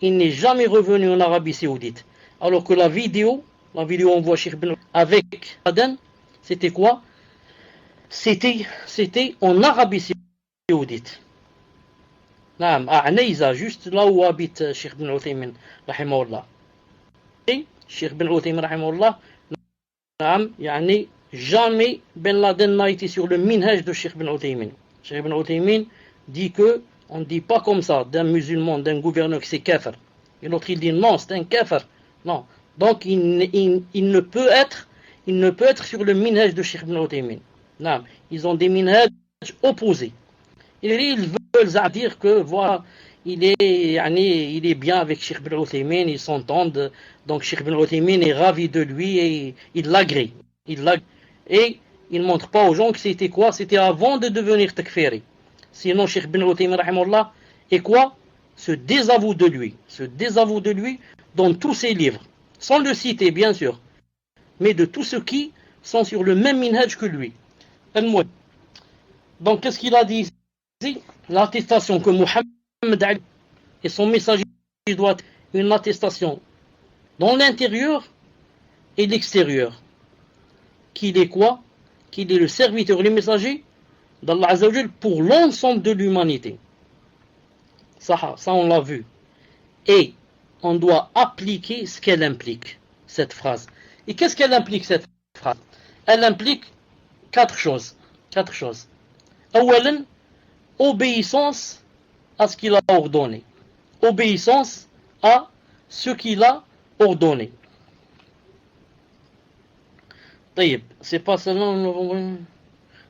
il n'est jamais revenu en Arabie Saoudite. Alors que la vidéo on voit Cheikh Ibn avec Aden, c'était quoi? C'était en Arabie Saoudite. À Aneiza, juste là où habite Cheikh Ibn Uthaymin, rahimahullah. Et Cheikh Ibn Uthaymin, rahimahullah, jamais Ben Laden n'a été sur le minhaj de Cheikh Ibn Uthaymin. Cheikh Ibn Uthaymin dit que on ne dit pas comme ça d'un musulman, d'un gouverneur que c'est kafir. Et l'autre il dit non, c'est un kafir. Non. Donc il ne peut être sur le minhaj de Cheikh Ibn Uthaymin. Non. Ils ont des minhaj opposés. Ils veulent dire que voilà, il est bien avec Cheikh Ibn Uthaymin, ils s'entendent, donc Cheikh Ibn Uthaymin est ravi de lui et il l'agrée. Et il ne montre pas aux gens que c'était quoi? C'était avant de devenir takfiri. Sinon Cheikh Ibn Uthaymin rahimahullah est quoi? Se désavoue de lui dans tous ses livres, sans le citer bien sûr, mais de tous ceux qui sont sur le même minhaj que lui. Donc qu'est-ce qu'il a dit? L'attestation que Mohammed Ali et son messager doit être une attestation dans l'intérieur et l'extérieur. Qu'il est quoi? Qu'il est le serviteur et le messager d'Allah Azza wa Jal pour l'ensemble de l'humanité. Ça on l'a vu. Et on doit appliquer ce qu'elle implique, cette phrase. Et qu'est-ce qu'elle implique, cette phrase? Elle implique quatre choses. Awalan, obéissance à ce qu'il a ordonné. Obéissance à ce qu'il a ordonné. C'est pas celle-là.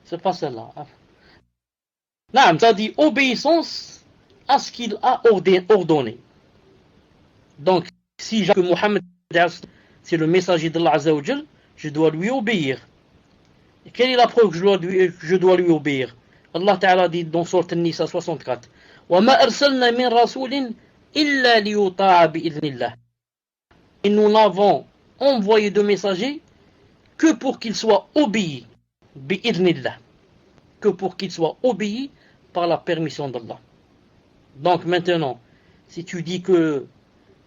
C'est pas celle-là. Non, ça dit obéissance à ce qu'il a ordonné. Donc, si j'ai que Mohammed c'est le messager d'Allah Azza wa Jal, je dois lui obéir. Et quelle est la preuve que je dois lui obéir? Allah Ta'ala dit dans Sourate An-Nisa 64, وَمَا أَرْسَلْنَا مِن رَسُولٍ إِلَّا لِيُطَاعَ بِإِذْنِ اللَّهِ. Et nous n'avons envoyé de messagers que pour qu'ils soient obéis, bi'idhnillah, que pour qu'ils soient obéis par la permission d'Allah. Donc maintenant, si tu dis que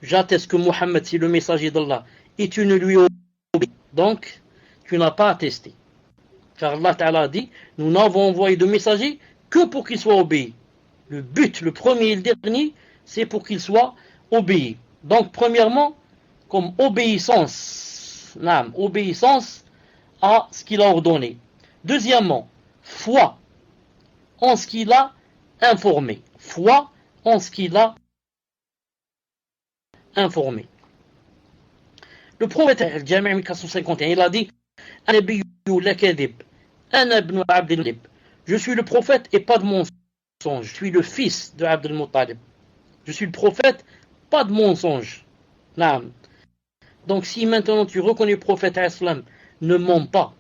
j'atteste que Mohammed c'est le messager d'Allah et tu ne lui obéis, donc tu n'as pas attesté. Car Allah Ta'ala dit, nous n'avons envoyé de messagers que pour qu'ils soient obéis. Le but, le premier et le dernier, c'est pour qu'ils soient obéis. Donc premièrement, comme obéissance à ce qu'il a ordonné. Deuxièmement, foi en ce qu'il a informé. Foi en ce qu'il a informé. Le prophète Al-Jami' 1451, il a dit, je suis le prophète et pas de mensonge. Je suis le fils de Abd al-Muttalib. Je suis le prophète, pas de mensonge. Donc si maintenant tu reconnais le prophète Islam, ne ment pas.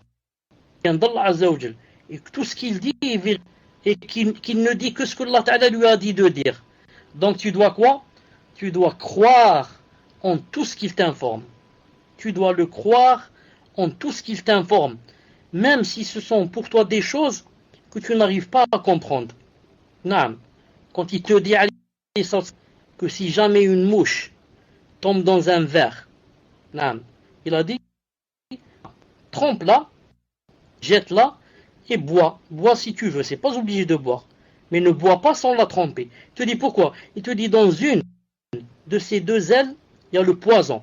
d'Allah Azza wa Jal, et que tout ce qu'il dit est vérifié, et qu'il ne dit que ce que Allah Ta'ala lui a dit de dire. Donc tu dois quoi? Tu dois croire en tout ce qu'il t'informe. Tu dois le croire en tout ce qu'il t'informe, même si ce sont pour toi des choses que tu n'arrives pas à comprendre. Quand il te dit que si jamais une mouche tombe dans un verre, il a dit, trempe-la, jette-la et bois. Bois si tu veux, c'est pas obligé de boire. Mais ne bois pas sans la tremper. Il te dit pourquoi? Il te dit dans une de ces deux ailes, il y a le poison.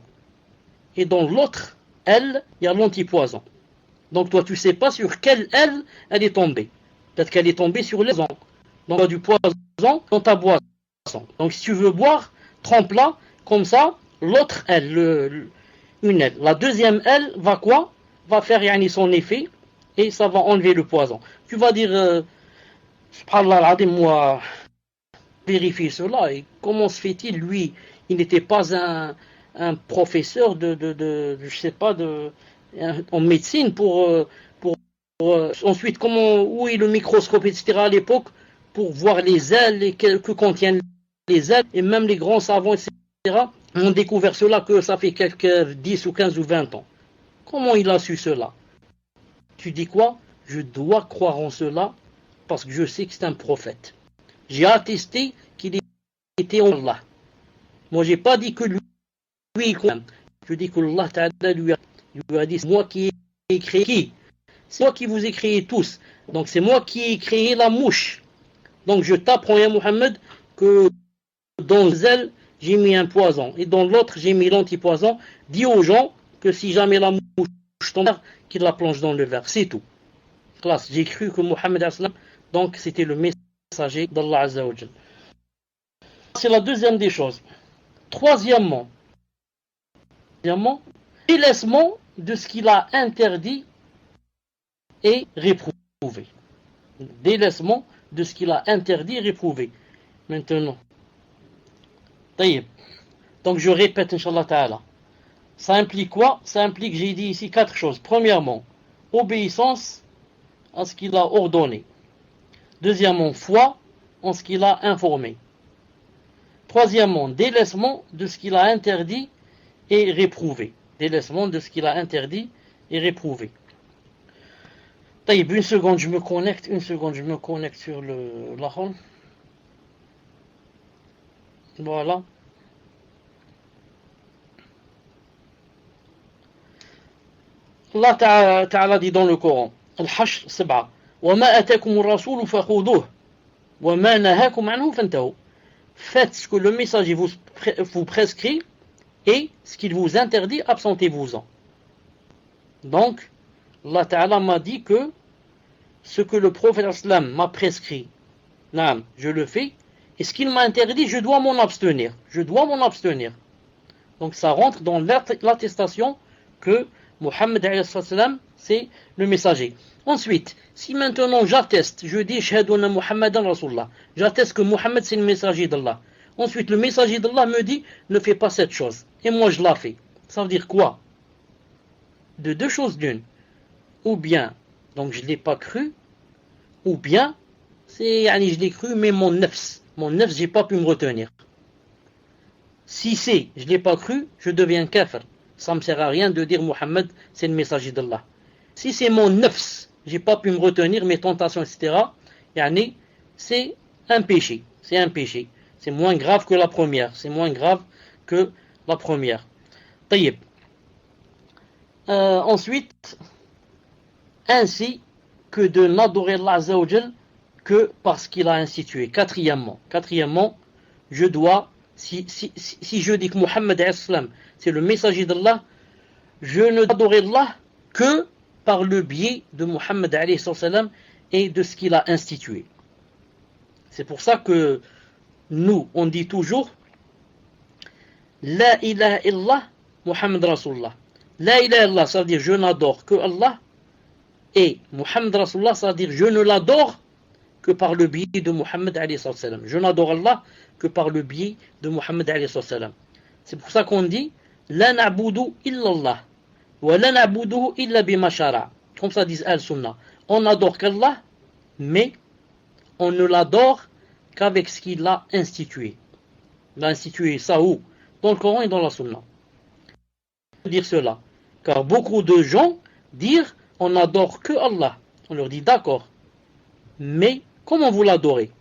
Et dans l'autre aile, il y a l'antipoison. Donc toi, tu sais pas sur quelle aile elle est tombée. Peut-être qu'elle est tombée sur les poisons. Donc il y a du poison dans ta boisson. Donc si tu veux boire, trempe-la, comme ça, l'autre aile, une aile. La deuxième aile va quoi? Va faire son effet et ça va enlever le poison. Tu vas dire, subhanallah al-azim, moi, vérifier cela. Et comment se fait-il, lui, il n'était pas un professeur je sais pas, en médecine pour ensuite, où est le microscope, etc. à l'époque, pour voir les ailes et que contiennent les ailes, et même les grands savants, etc. ont découvert cela que ça fait quelques 10 ou 15 ou 20 ans. Comment il a su cela? Tu dis quoi? Je dois croire en cela parce que je sais que c'est un prophète. J'ai attesté qu'il était en Allah. Moi, j'ai pas dit que lui, je dis que Allah Ta'ala lui a dit, c'est moi qui ai créé qui? C'est moi qui vous ai créé tous. Donc c'est moi qui ai créé la mouche. Donc je t'apprends, ya Muhammad, que dans les ailes, j'ai mis un poison. Et dans l'autre, j'ai mis l'antipoison. Dis aux gens que si jamais la mouche tombe, qu'ils la plongent dans le verre. C'est tout. Classe, j'ai cru que Muhammad Aslam, donc c'était le messager d'Allah Azza wa Jal. C'est la deuxième des choses. Troisièmement, délaissement de ce qu'il a interdit et réprouvé. Délaissement de ce qu'il a interdit et réprouvé. Maintenant, taïb. Donc je répète, Inch'Allah Ta'ala. Ça implique quoi? Ça implique, j'ai dit ici 4 choses. Premièrement, obéissance à ce qu'il a ordonné. Deuxièmement, foi en ce qu'il a informé. Troisièmement, délaissement de ce qu'il a interdit et réprouvé. Délaissement de ce qu'il a interdit et réprouvé. Taïb, une seconde, je me connecte sur la home. Voilà. Allah Ta'ala dit dans le Coran, Al-Hashr 7, وَمَا أَتَاكُمُ الرَّسُولُ فَخُذُوهُ وَمَا نَهَاكُمْ عَنْهُ فَانْتَهُوا. Faites ce que le messager vous prescrit et ce qu'il vous interdit, absentez-vous-en. Donc, Allah Ta'ala m'a dit que ce que le prophète islam m'a prescrit, je le fais, et ce qu'il m'a interdit, je dois m'en abstenir. Donc ça rentre dans l'attestation que Muhammad c'est le messager. Ensuite, si maintenant j'atteste, je dis Shahadu anna Muhammadan Rasulullah, j'atteste que Muhammad c'est le messager d'Allah. Ensuite, le messager d'Allah me dit ne fais pas cette chose. Et moi je la fais. Ça veut dire quoi? De deux choses d'une. Ou bien, donc je ne l'ai pas cru, ou bien, je l'ai cru, mais mon nefs, j'ai pas pu me retenir. Si je l'ai pas cru, je deviens kafir. Ça me sert à rien de dire Muhammad, c'est le messager d'Allah. Si c'est mon nefs, j'ai pas pu me retenir, mes tentations, etc., c'est un péché. C'est moins grave que la première. Taïb. Ensuite, ainsi que de n'adorer Allah Azza wa Jal que parce qu'il a institué. Quatrièmement, je dois, si je dis que Muhammad c'est le messager d'Allah, je ne dois adorer Allah que par le biais de Muhammad et de ce qu'il a institué. C'est pour ça que nous, on dit toujours La ilaha illallah Muhammad Rasulullah. La ilaha illallah, ça veut dire je n'adore que Allah. Et Muhammad Rasulullah, ça veut dire je ne l'adore que par le biais de Muhammad alayhi salam. Je n'adore Allah que par le biais de Muhammad alayhi salam. C'est pour ça qu'on dit La na'budu illallah wa la na'buduhu illa bima shara. Comme ça disent Al-Sunnah. On n'adore qu'Allah, mais on ne l'adore qu'avec ce qu'il a institué. Il a institué ça où? Dans le Coran et dans la Sunna. Dire cela. Car beaucoup de gens disent on n'adore que Allah. On leur dit d'accord. Mais comment vous l'adorez?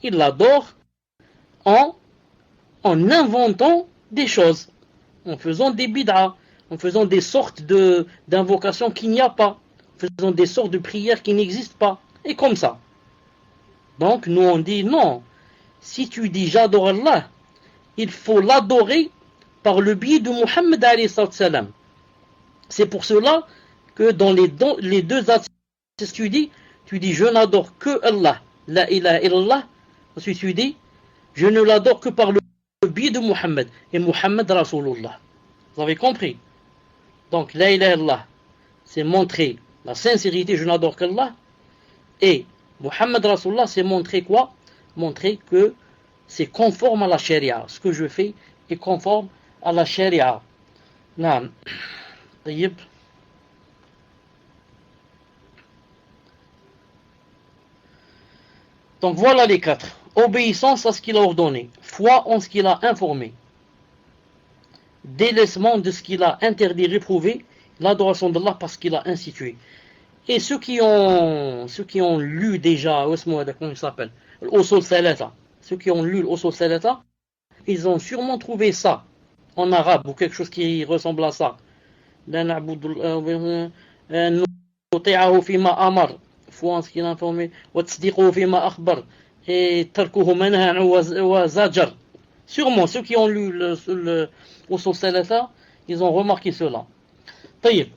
Ils l'adorent en inventant des choses, en faisant des bid'ah, en faisant des sortes d'invocations qu'il n'y a pas, en faisant des sortes de prières qui n'existent pas. Et comme ça. Donc nous on dit non. Si tu dis j'adore Allah, il faut l'adorer par le biais de Muhammad alayhi salam. C'est pour cela que dans les deux hadiths, tu dis je n'adore que Allah, la ilaha illallah. Ensuite tu dis je ne l'adore que par le biais de Muhammad. Et Muhammad Rasulullah. Vous avez compris? Donc, la ilaha illallah, c'est montrer la sincérité, je n'adore qu'Allah. Et Muhammad Rasulullah, c'est montrer quoi? Montrer que c'est conforme à la charia. Ce que je fais est conforme à la charia. Naam. طيب. Donc voilà les quatre. Obéissance à ce qu'il a ordonné. Foi en ce qu'il a informé. Délaissement de ce qu'il a interdit, réprouvé. L'adoration d'Allah parce qu'il a institué. Et ceux qui ont lu déjà, comment il s'appelle, l'Usul Thalatha, ceux qui ont lu l'Usul Thalatha, ils ont sûrement trouvé ça en arabe ou quelque chose qui ressemble à ça. نطيعه فيما أمر, foi en ce qu'il a informé, وتصديقه فيما أخبر, et تركه منهى عنه وزجر. Sûrement, ceux qui ont lu le Usul Thalatha, ils ont remarqué cela. طيب.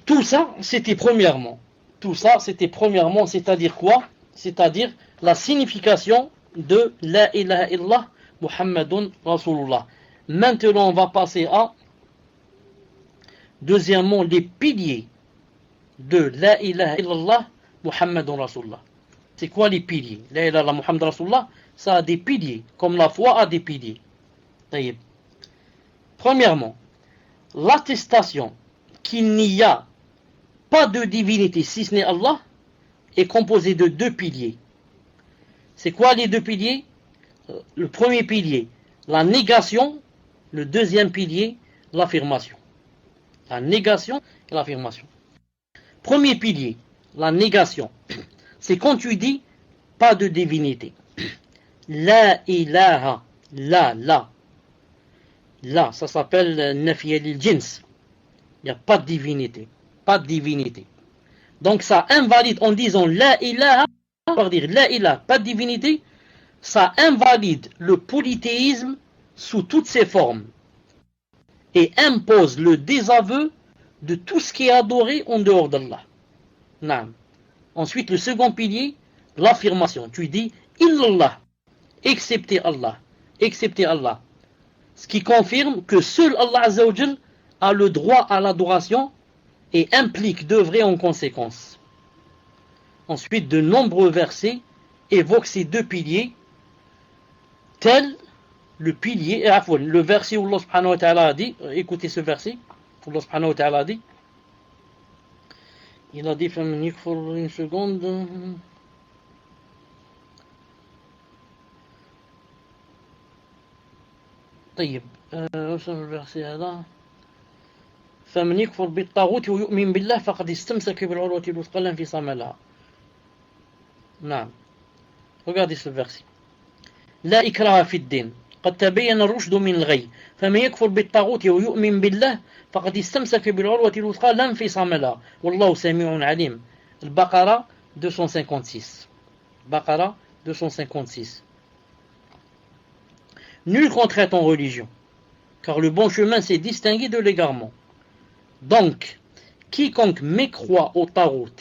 Tout ça, c'était premièrement. Tout ça, c'était premièrement, c'est-à-dire quoi? C'est-à-dire la signification de La ilaha illallah Muhammadun Rasulullah. Maintenant, on va passer à, deuxièmement, les piliers de La ilaha illallah Muhammadun Rasulullah. C'est quoi les piliers? La ilaha illallah Muhammadun Rasulullah, ça a des piliers, comme la foi a des piliers. Premièrement, l'attestation qu'il n'y a pas de divinité si ce n'est Allah est composé de deux piliers. C'est quoi les deux piliers? Le premier pilier, la négation. Le deuxième pilier, l'affirmation. La négation et l'affirmation. Premier pilier, la négation. C'est quand tu dis pas de divinité. La ilaha, la, ça s'appelle nafi al-jins. Il n'y a pas de divinité. Pas de divinité. Donc ça invalide, en disant la ilaha, par dire la ilaha, pas de divinité, ça invalide le polythéisme sous toutes ses formes et impose le désaveu de tout ce qui est adoré en dehors d'Allah. Ensuite, le second pilier, l'affirmation. Tu dis illallah, excepté Allah, excepté Allah. Ce qui confirme que seul Allah Azza wa Jal a le droit à l'adoration et implique d'œuvrer en conséquence. Ensuite, de nombreux versets évoquent ces deux piliers, tels le pilier, le verset où Allah subhanahu wa ta'ala a dit, écoutez ce verset, Allah subhanahu wa ta'ala a dit, il a dit, une seconde, طيب, الverset là, فمن يكفر بالطاغوت ويؤمن بالله فقد استمسك بالعروة الوثقى لا انفصام لها. نعم. Regardez ce verset. لا إكراه في الدين قد تبين الرشد من الغي فمن يكفر بالطاغوت ويؤمن بالله فقد استمسك بالعروة الوثقى لا انفصام لها والله سميع عليم. البقرة 256. Baqara 256. Nul contrainte en religion, car le bon chemin s'est distingué de l'égarement. Donc, quiconque mécroit au Tarout,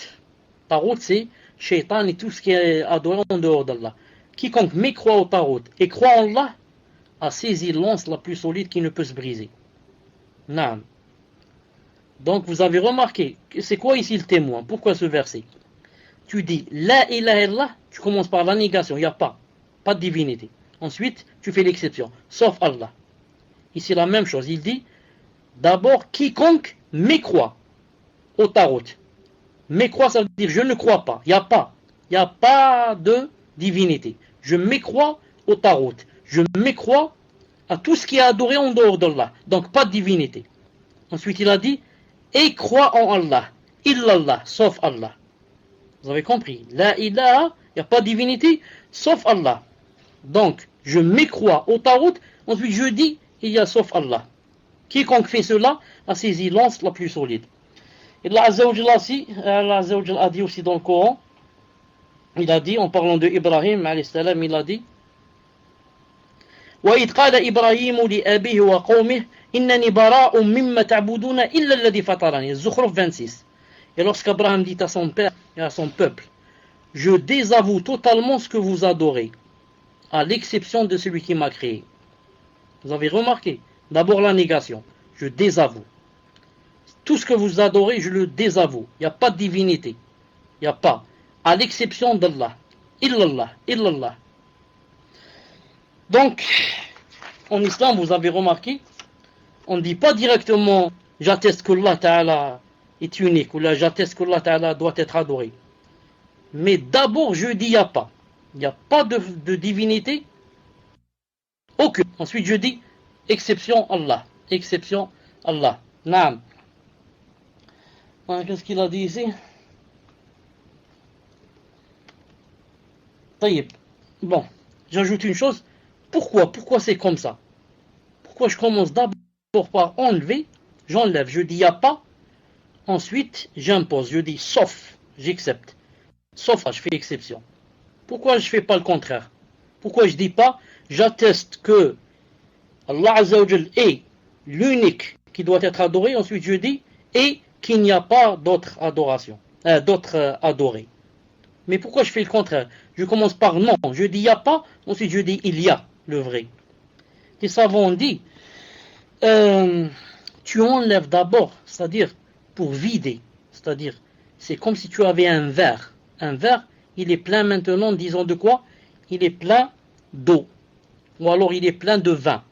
Tarout c'est Shaitan et tout ce qui est adoré en dehors d'Allah. Quiconque mécroit au Tarout et croit en Allah a saisi l'anse la plus solide qui ne peut se briser. Naam. Donc vous avez remarqué, c'est quoi ici le témoin? Pourquoi ce verset? Tu dis La ilaha illallah, tu commences par la négation, il n'y a pas de divinité. Ensuite, tu fais l'exception, sauf Allah. Ici la même chose, il dit d'abord quiconque mécroit au Tarout. Mécroit, ça veut dire je ne crois pas, il n'y a pas de divinité. Je mécrois au Tarout. Je mécrois à tout ce qui est adoré en dehors d'Allah. Donc pas de divinité. Ensuite il a dit et crois en Allah. Illallah, sauf Allah. Vous avez compris? La ilaha, il n'y a pas de divinité, sauf Allah. Donc je mécrois au Tarout. Ensuite je dis il y a sauf Allah. Quiconque fait cela a saisi l'anse la plus solide. Et Allah Azza wa Jalla a dit aussi dans le Coran, il a dit en parlant de Ibrahim alayhi salam, il a dit وَإِذْ قَالَ إِبْرَاهِيمُ لِأَبِيهِ وَقَوْمِهِ إِنَّنِي بَرَاءٌ مِّمَّا تَعْبُدُونَ إِلَّا الَّذِي فَطَرَنِي. Zukhruf 26. Et lorsqu'Abraham dit à son père et à son peuple, je désavoue totalement ce que vous adorez, à l'exception de celui qui m'a créé. Vous avez remarqué? D'abord la négation, je désavoue. Tout ce que vous adorez, je le désavoue. Il n'y a pas de divinité. Il n'y a pas. À l'exception d'Allah. Illallah, illallah. Donc, en islam, vous avez remarqué, on ne dit pas directement « j'atteste que Allah Ta'ala est unique » ou « j'atteste que Allah Ta'ala doit être adoré ». Mais d'abord, je dis « il n'y a pas ». Il n'y a pas de divinité. Aucune. Ensuite, je dis « exception Allah ». Exception Allah. Naam. Qu'est-ce qu'il a dit ici? Taïb. Bon, j'ajoute une chose. Pourquoi c'est comme ça? Pourquoi je commence d'abord par enlever, j'enlève, je dis il n'y a pas, ensuite j'impose, je dis sauf, j'accepte. Sauf, je fais exception. Pourquoi je ne fais pas le contraire? Pourquoi je ne dis pas j'atteste que Allah Azza wa Jal est l'unique qui doit être adoré, ensuite je dis et qu'il n'y a pas d'autres adorations, d'autres adorés. Mais pourquoi je fais le contraire? Je commence par non, je dis il n'y a pas, ensuite je dis il y a le vrai. Les savants ont dit tu enlèves d'abord, c'est-à-dire pour vider, c'est-à-dire c'est comme si tu avais un verre. Un verre, il est plein maintenant, disons de quoi? Il est plein d'eau, ou alors il est plein de vin.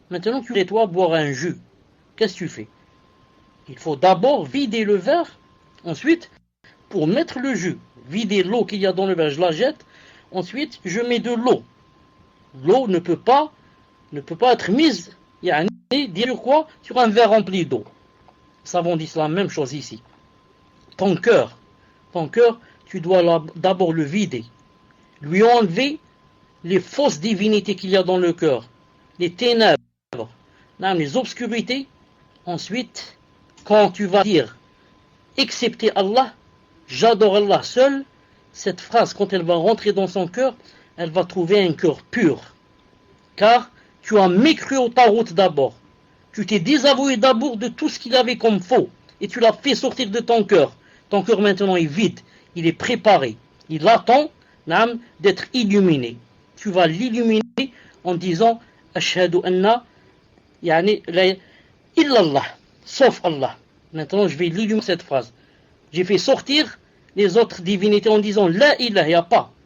Maintenant tu dois boire un jus. Qu'est-ce que tu fais? Il faut d'abord vider le verre, ensuite pour mettre le jus, vider l'eau qu'il y a dans le verre, je la jette, ensuite je mets de l'eau. L'eau ne peut pas être mise, dire quoi? Sur un verre rempli d'eau. Les savants disent la même chose ici. Ton cœur, tu dois d'abord le vider, lui enlever les fausses divinités qu'il y a dans le cœur, les ténèbres, les obscurités. Ensuite, quand tu vas dire excepté Allah, j'adore Allah seul, cette phrase, quand elle va rentrer dans son cœur, elle va trouver un cœur pur. Car tu as mécru au tarout d'abord. Tu t'es désavoué d'abord de tout ce qu'il avait comme faux. Et tu l'as fait sortir de ton cœur. Ton cœur maintenant est vide. Il est préparé. Il attend l'âme d'être illuminé. Tu vas l'illuminer en disant Ashhadu anna yani la illallah. Sauf Allah. Maintenant je vais l'illuminer cette phrase. J'ai fait sortir les autres divinités en disant la ilaha,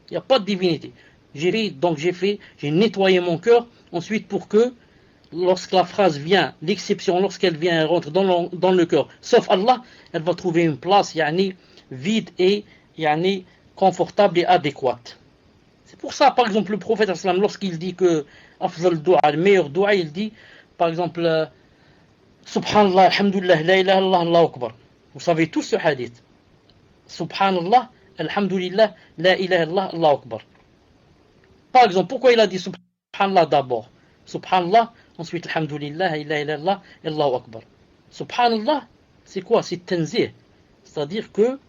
il n'y a pas de divinité. J'ai nettoyé mon cœur, ensuite pour que, lorsque la phrase vient, l'exception, lorsqu'elle vient, elle rentre dans le cœur, sauf Allah, elle va trouver une place, vide et, confortable et adéquate. C'est pour ça, par exemple, le prophète, lorsqu'il dit que, le meilleur dua, il dit, par exemple, Subhanallah, Alhamdulillah, La ilaha illallah, Allahu Akbar. Vous savez tous ce hadith. Subhanallah, Alhamdulillah, La ilaha illallah, Allahu Akbar. Par exemple, pourquoi il a dit Subhanallah d'abord? Subhanallah, ensuite Alhamdulillah, La ilaha illallah, Allahu Akbar. Subhanallah, c'est quoi? C'est tanzih. C'est-à-dire que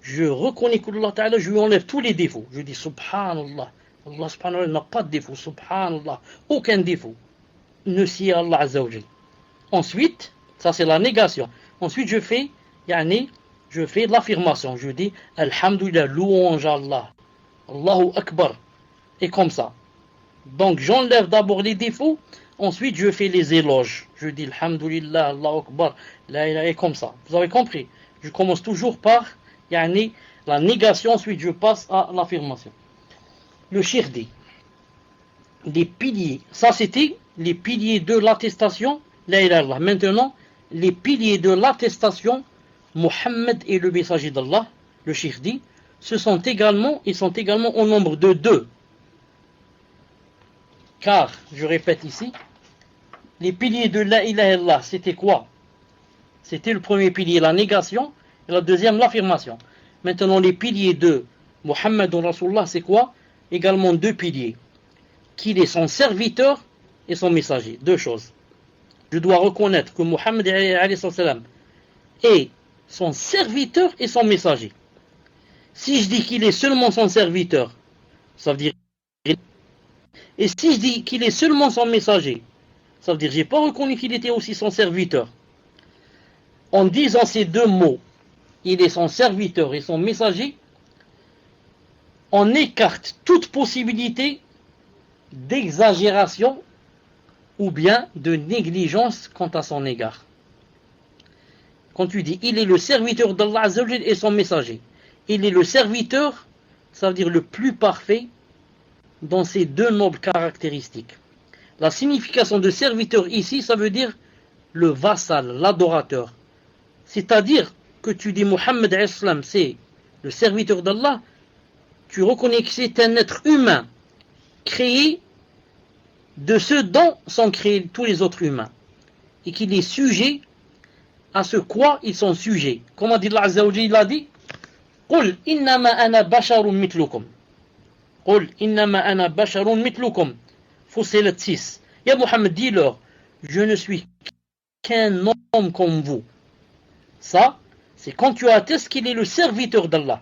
je reconnais qu'Allah Ta'ala, je lui enlève tous les défauts. Je dis Subhanallah. Allah Subhanallah n'a pas de défaut. Subhanallah, aucun défaut. Ne sied Allah Azza wa Jal. Ensuite, ça c'est la négation. Ensuite, je fais l'affirmation. Je dis Alhamdulillah, louange à Allah. Allahu Akbar. Et comme ça. Donc, j'enlève d'abord les défauts. Ensuite, je fais les éloges. Je dis Alhamdulillah, Allahu Akbar. Et comme ça. Vous avez compris? Je commence toujours par la négation. Ensuite, je passe à l'affirmation. Le cheikh dit les piliers. Ça, c'était les piliers de l'attestation. La ilaha illallah. Maintenant, les piliers de l'attestation, Mohammed est le messager d'Allah, le cheikh dit, ils sont également au nombre de 2. Car, je répète ici, les piliers de la ilaha illallah, c'était quoi? C'était le premier pilier, la négation, et la deuxième, l'affirmation. Maintenant, les piliers de Mohammed Rasulullah, c'est quoi? Également 2 piliers. Qu'il est son serviteur et son messager. 2 choses. Je dois reconnaître que Mohammed est son serviteur et son messager. Si je dis qu'il est seulement son serviteur, ça veut dire... Et si je dis qu'il est seulement son messager, ça veut dire que je n'ai pas reconnu qu'il était aussi son serviteur. En disant ces 2 mots, il est son serviteur et son messager, on écarte toute possibilité d'exagération ou bien de négligence quant à son égard. Quand tu dis il est le serviteur d'Allah Azza wa Jal et son messager, il est le serviteur, ça veut dire le plus parfait dans ces deux nobles caractéristiques. La signification de serviteur ici, ça veut dire le vassal, l'adorateur. C'est-à-dire que tu dis Mohammed Islam, c'est le serviteur d'Allah, tu reconnais que c'est un être humain créé de ce dont sont créés tous les autres humains et qu'il est sujet à ce quoi ils sont sujets. Comme a dit Allah Azza wa Jalla, il a dit قل إنما أنا بشر مثلكم قل إنما أنا بشر مثلكم Fussilat 6. Ya Mohammed, dis-leur, je ne suis qu'un homme comme vous. Ça, c'est quand tu attestes qu'il est le serviteur d'Allah.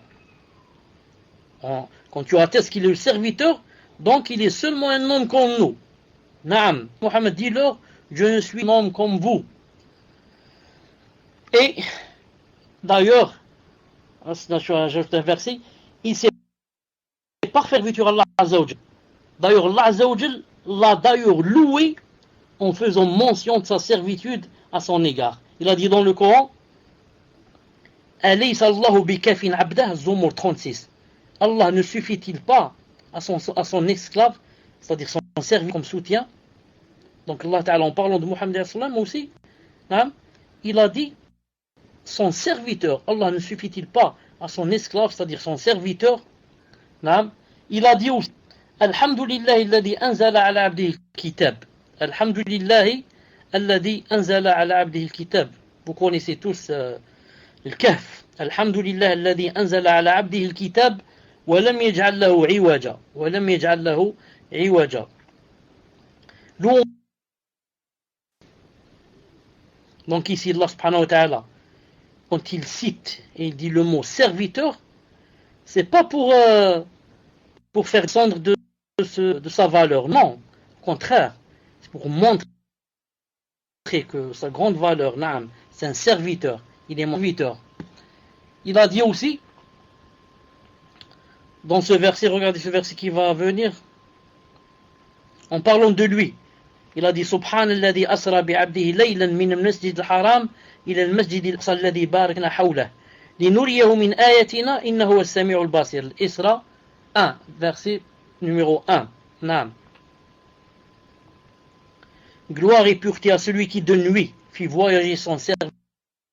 Quand tu attestes qu'il est le serviteur, donc il est seulement un homme comme nous. Naam, Mohammed, dis-leur, je ne suis un homme comme vous. Et d'ailleurs, j'ajoute un verset, il s'est parfait serviteur Allah Azza wa Jal. D'ailleurs, Allah Azza wa Jal l'a d'ailleurs loué en faisant mention de sa servitude à son égard. Il a dit dans le Coran, Alaysa Allahu bikafin abdah, Zumur 36. Allah ne suffit-il pas à son esclave, c'est-à-dire son serviteur comme soutien? Donc Allah Ta'ala, en parlant de Muhammad sallam aussi, il a dit son serviteur. Allah ne suffit-il pas à son esclave, c'est-à-dire son serviteur? Il a dit aussi Alhamdulillah alladhi anzala ala abdihi al-kitab. Alhamdulillah alladhi anzala ala abdihi al-kitab. Vous connaissez tous le Kahf. Alhamdulillah alladhi anzala ala abdihi al-kitab wa lam yaj'al lahu 'iwaja. Wa lam yaj'al lahu 'iwaja. Donc ici Allah subhanahu wa ta'ala, quand il cite et il dit le mot serviteur, c'est pas pour faire descendre de sa valeur, non, au contraire, c'est pour montrer que sa grande valeur, c'est un serviteur, il est mon serviteur. Il a dit aussi, dans ce verset, regardez ce verset qui va venir, en parlant de lui, il a dit Subhanalladhi asra bi'abdihi laylan min al-masjid al-haram ila al-masjid al-aqsa alladhi barakna hawlahu linuriyahu min ayatina innahu as-sami'u al-basir. Isra 1, verset numéro 1. Naam. Gloire et pureté à celui qui de nuit fit voyager son serviteur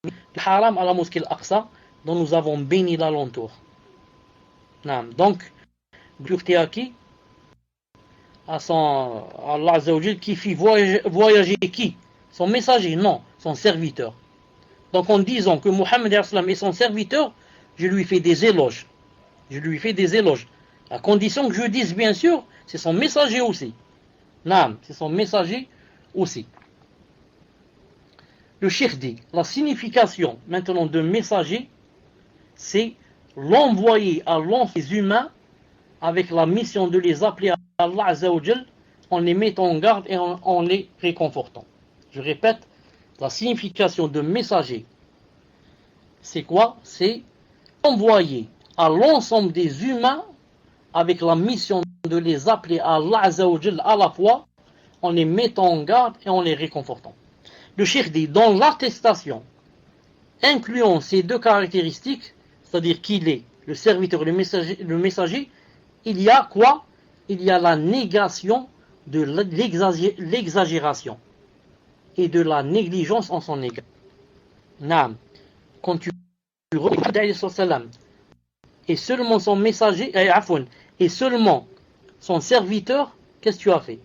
du haram à la mosquée al-Aqsa dont nous avons béni l'alentour. Naam. Donc, pureté à qui? À Allah Azza wa Jal qui fit voyager qui? Son messager? Non, son serviteur. Donc en disant que Mohammed est son serviteur, je lui fais des éloges. Je lui fais des éloges. À condition que je dise bien sûr, c'est son messager aussi. Naam, c'est son messager aussi. Le cheikh dit, la signification maintenant de messager, c'est l'envoyer à l'enfant des humains avec la mission de les appeler à Allah Azza wa Jal en les mettant en garde et en les réconfortant. Je répète, la signification de messager, c'est quoi? C'est envoyer à l'ensemble des humains avec la mission de les appeler à Allah Azza wa Jal à la fois en les mettant en garde et en les réconfortant. Le cheikh dit, dans l'attestation incluant ces deux caractéristiques, c'est-à-dire qu'il est le serviteur et le messager, il y a quoi? Il y a la négation de l'exagération et de la négligence en son égard. Naam. Quand tu regardes et seulement son messager, et seulement son serviteur, qu'est-ce que tu as fait?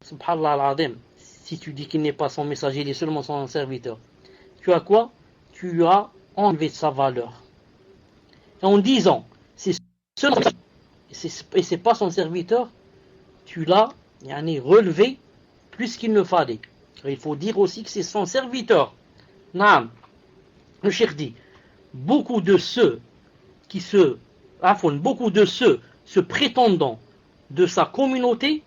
Subhanallah al-Azim. Si tu dis qu'il n'est pas son messager, il est seulement son serviteur. Tu as quoi? Tu as enlevé sa valeur. Et en disant, c'est seulement et c'est pas son serviteur, tu l'as relevé plus qu'il ne fallait. Il faut dire aussi que c'est son serviteur. Naam. Le cheikh dit, beaucoup de ceux se prétendant de sa communauté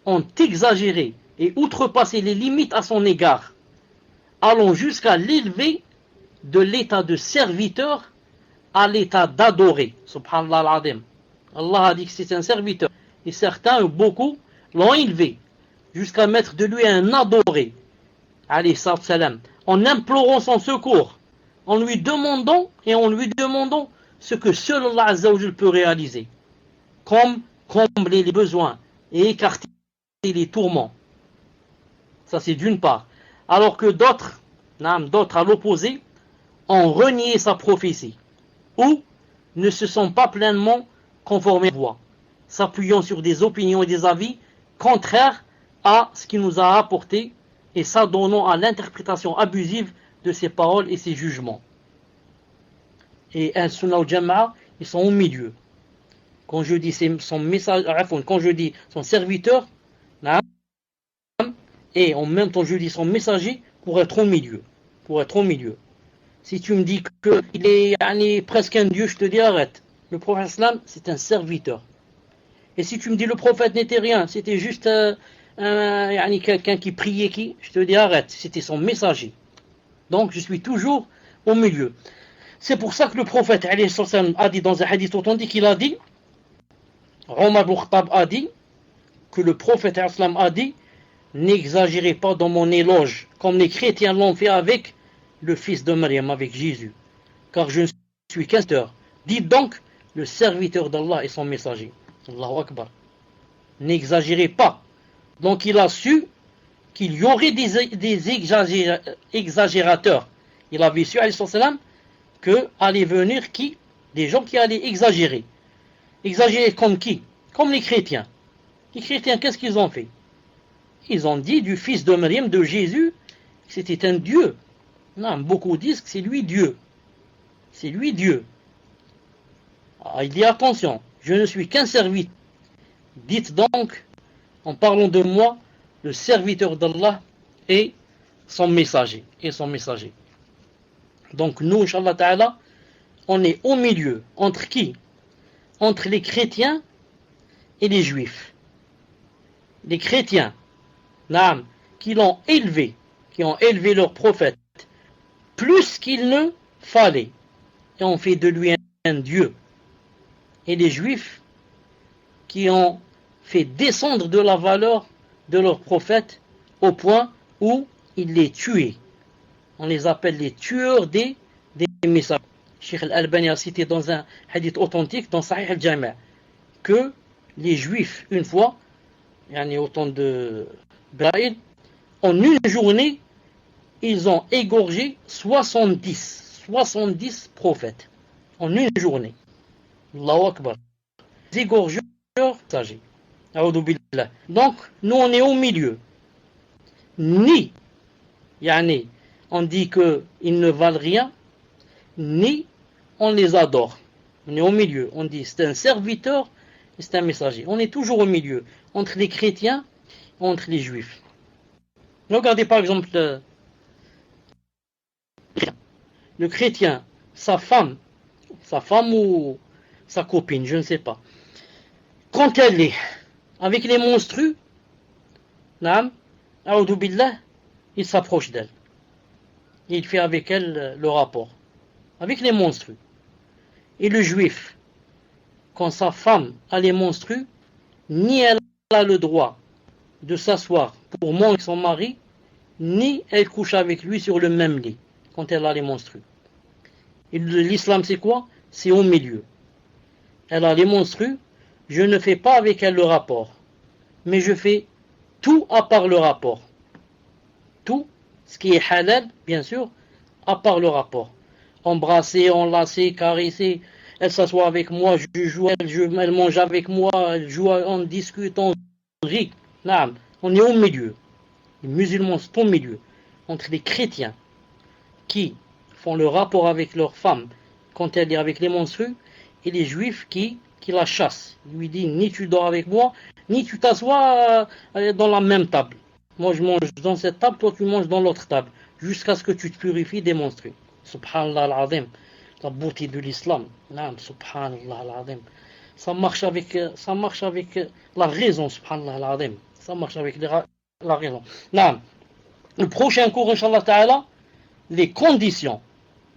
ont exagéré et outrepassé les limites à son égard, allant jusqu'à l'élever de l'état de serviteur à l'état d'adoré. Subhanallah al-Azim. Allah a dit que c'est un serviteur. et certains, beaucoup, l'ont élevé jusqu'à mettre de lui un adoré, alayhi salam, en implorant son secours, en lui demandant ce que seul Allah Azza wa Jal peut réaliser, comme combler les besoins et écarter les tourments. Ça c'est d'une part. Alors que d'autres à l'opposé, ont renié sa prophétie, ou ne se sont pas pleinement conformés à la voie, s'appuyant sur des opinions et des avis contraires à ce qu'il nous a apporté et s'adonnant à l'interprétation abusive de ses paroles et ses jugements. Et un Sunnah al Jama'a, ils sont au milieu. Quand je dis son message, quand je dis son serviteur, et en même temps je dis son messager, pour être au milieu. Si tu me dis qu'il est presque un dieu, je te dis arrête. Le prophète islam, c'est un serviteur. Et si tu me dis le prophète n'était rien, c'était juste quelqu'un qui priait, je te dis arrête, c'était son messager. Donc je suis toujours au milieu. C'est pour ça que le prophète a dit dans un hadith authentique, il a dit, Omar ibn Khattab a dit, que le prophète a dit, n'exagérez pas dans mon éloge, comme les chrétiens l'ont fait avec le fils de Maryam, avec Jésus, car je ne suis qu'un serviteur. Dites donc, le serviteur d'Allah et son messager. Allahu Akbar. N'exagérez pas. Donc il a su qu'il y aurait des exagérateurs. Il avait su, alayhi salam, que allaient venir des gens qui allaient exagérer. Exagérer comme qui? Comme les chrétiens. Les chrétiens, qu'est-ce qu'ils ont fait? Ils ont dit du fils de Maryam, de Jésus, que c'était un Dieu. Non, beaucoup disent que c'est lui Dieu. C'est lui Dieu. Il dit attention, je ne suis qu'un serviteur. Dites donc, en parlant de moi, le serviteur d'Allah et son messager. Donc nous, Inch'Allah Ta'ala, on est au milieu. Entre qui? Entre les chrétiens et les juifs. Les chrétiens, qui l'ont élevé, qui ont élevé leur prophète, plus qu'il ne fallait, et ont fait de lui un Dieu. Et les juifs, qui ont fait descendre de la valeur de leur prophète au point où ils les tuaient. On les appelle les tueurs des messagers. Cheikh Al-Albani a cité dans un hadith authentique, dans Sahih Al-Jami', que les juifs, une fois, au temps de Ba'il, en une journée, ils ont égorgé 70 prophètes. En une journée. Allahu Akbar. Des égorgeurs messagers. Donc, nous on est au milieu. Ni, on dit qu'ils ne valent rien, ni on les adore. On est au milieu. On dit c'est un serviteur et c'est un messager. On est toujours au milieu, entre les chrétiens et entre les juifs. Regardez par exemple le chrétien, sa femme ou sa copine, je ne sais pas. Quand elle est avec les monstrues, il s'approche d'elle. Il fait avec elle le rapport. Avec les monstrues. Et le juif, quand sa femme a les monstrues, ni elle a le droit de s'asseoir pour manger son mari, ni elle couche avec lui sur le même lit, quand elle a les monstrues. Et l'islam, c'est quoi? C'est au milieu. Elle a les monstrues, je ne fais pas avec elle le rapport, mais je fais tout à part le rapport. Tout ce qui est halal, bien sûr, à part le rapport. Embrasser, enlacer, caresser, elle s'assoit avec moi, je joue, elle mange avec moi, elle joue, on discute, on rit. On est au milieu. Les musulmans sont au milieu. Entre les chrétiens qui font le rapport avec leur femme quand elle est avec les monstrues, et les juifs qui la chassent. Il lui dit, ni tu dors avec moi, ni tu t'assois dans la même table. Moi je mange dans cette table, toi tu manges dans l'autre table, jusqu'à ce que tu te purifies des monstrues. Subhanallah al-Azim, la beauté de l'islam. Subhanallah al-Azim. Ça marche avec la raison, subhanallah al-Azim. Ça marche avec la raison. Le prochain cours, Inch'Allah Ta'ala, les conditions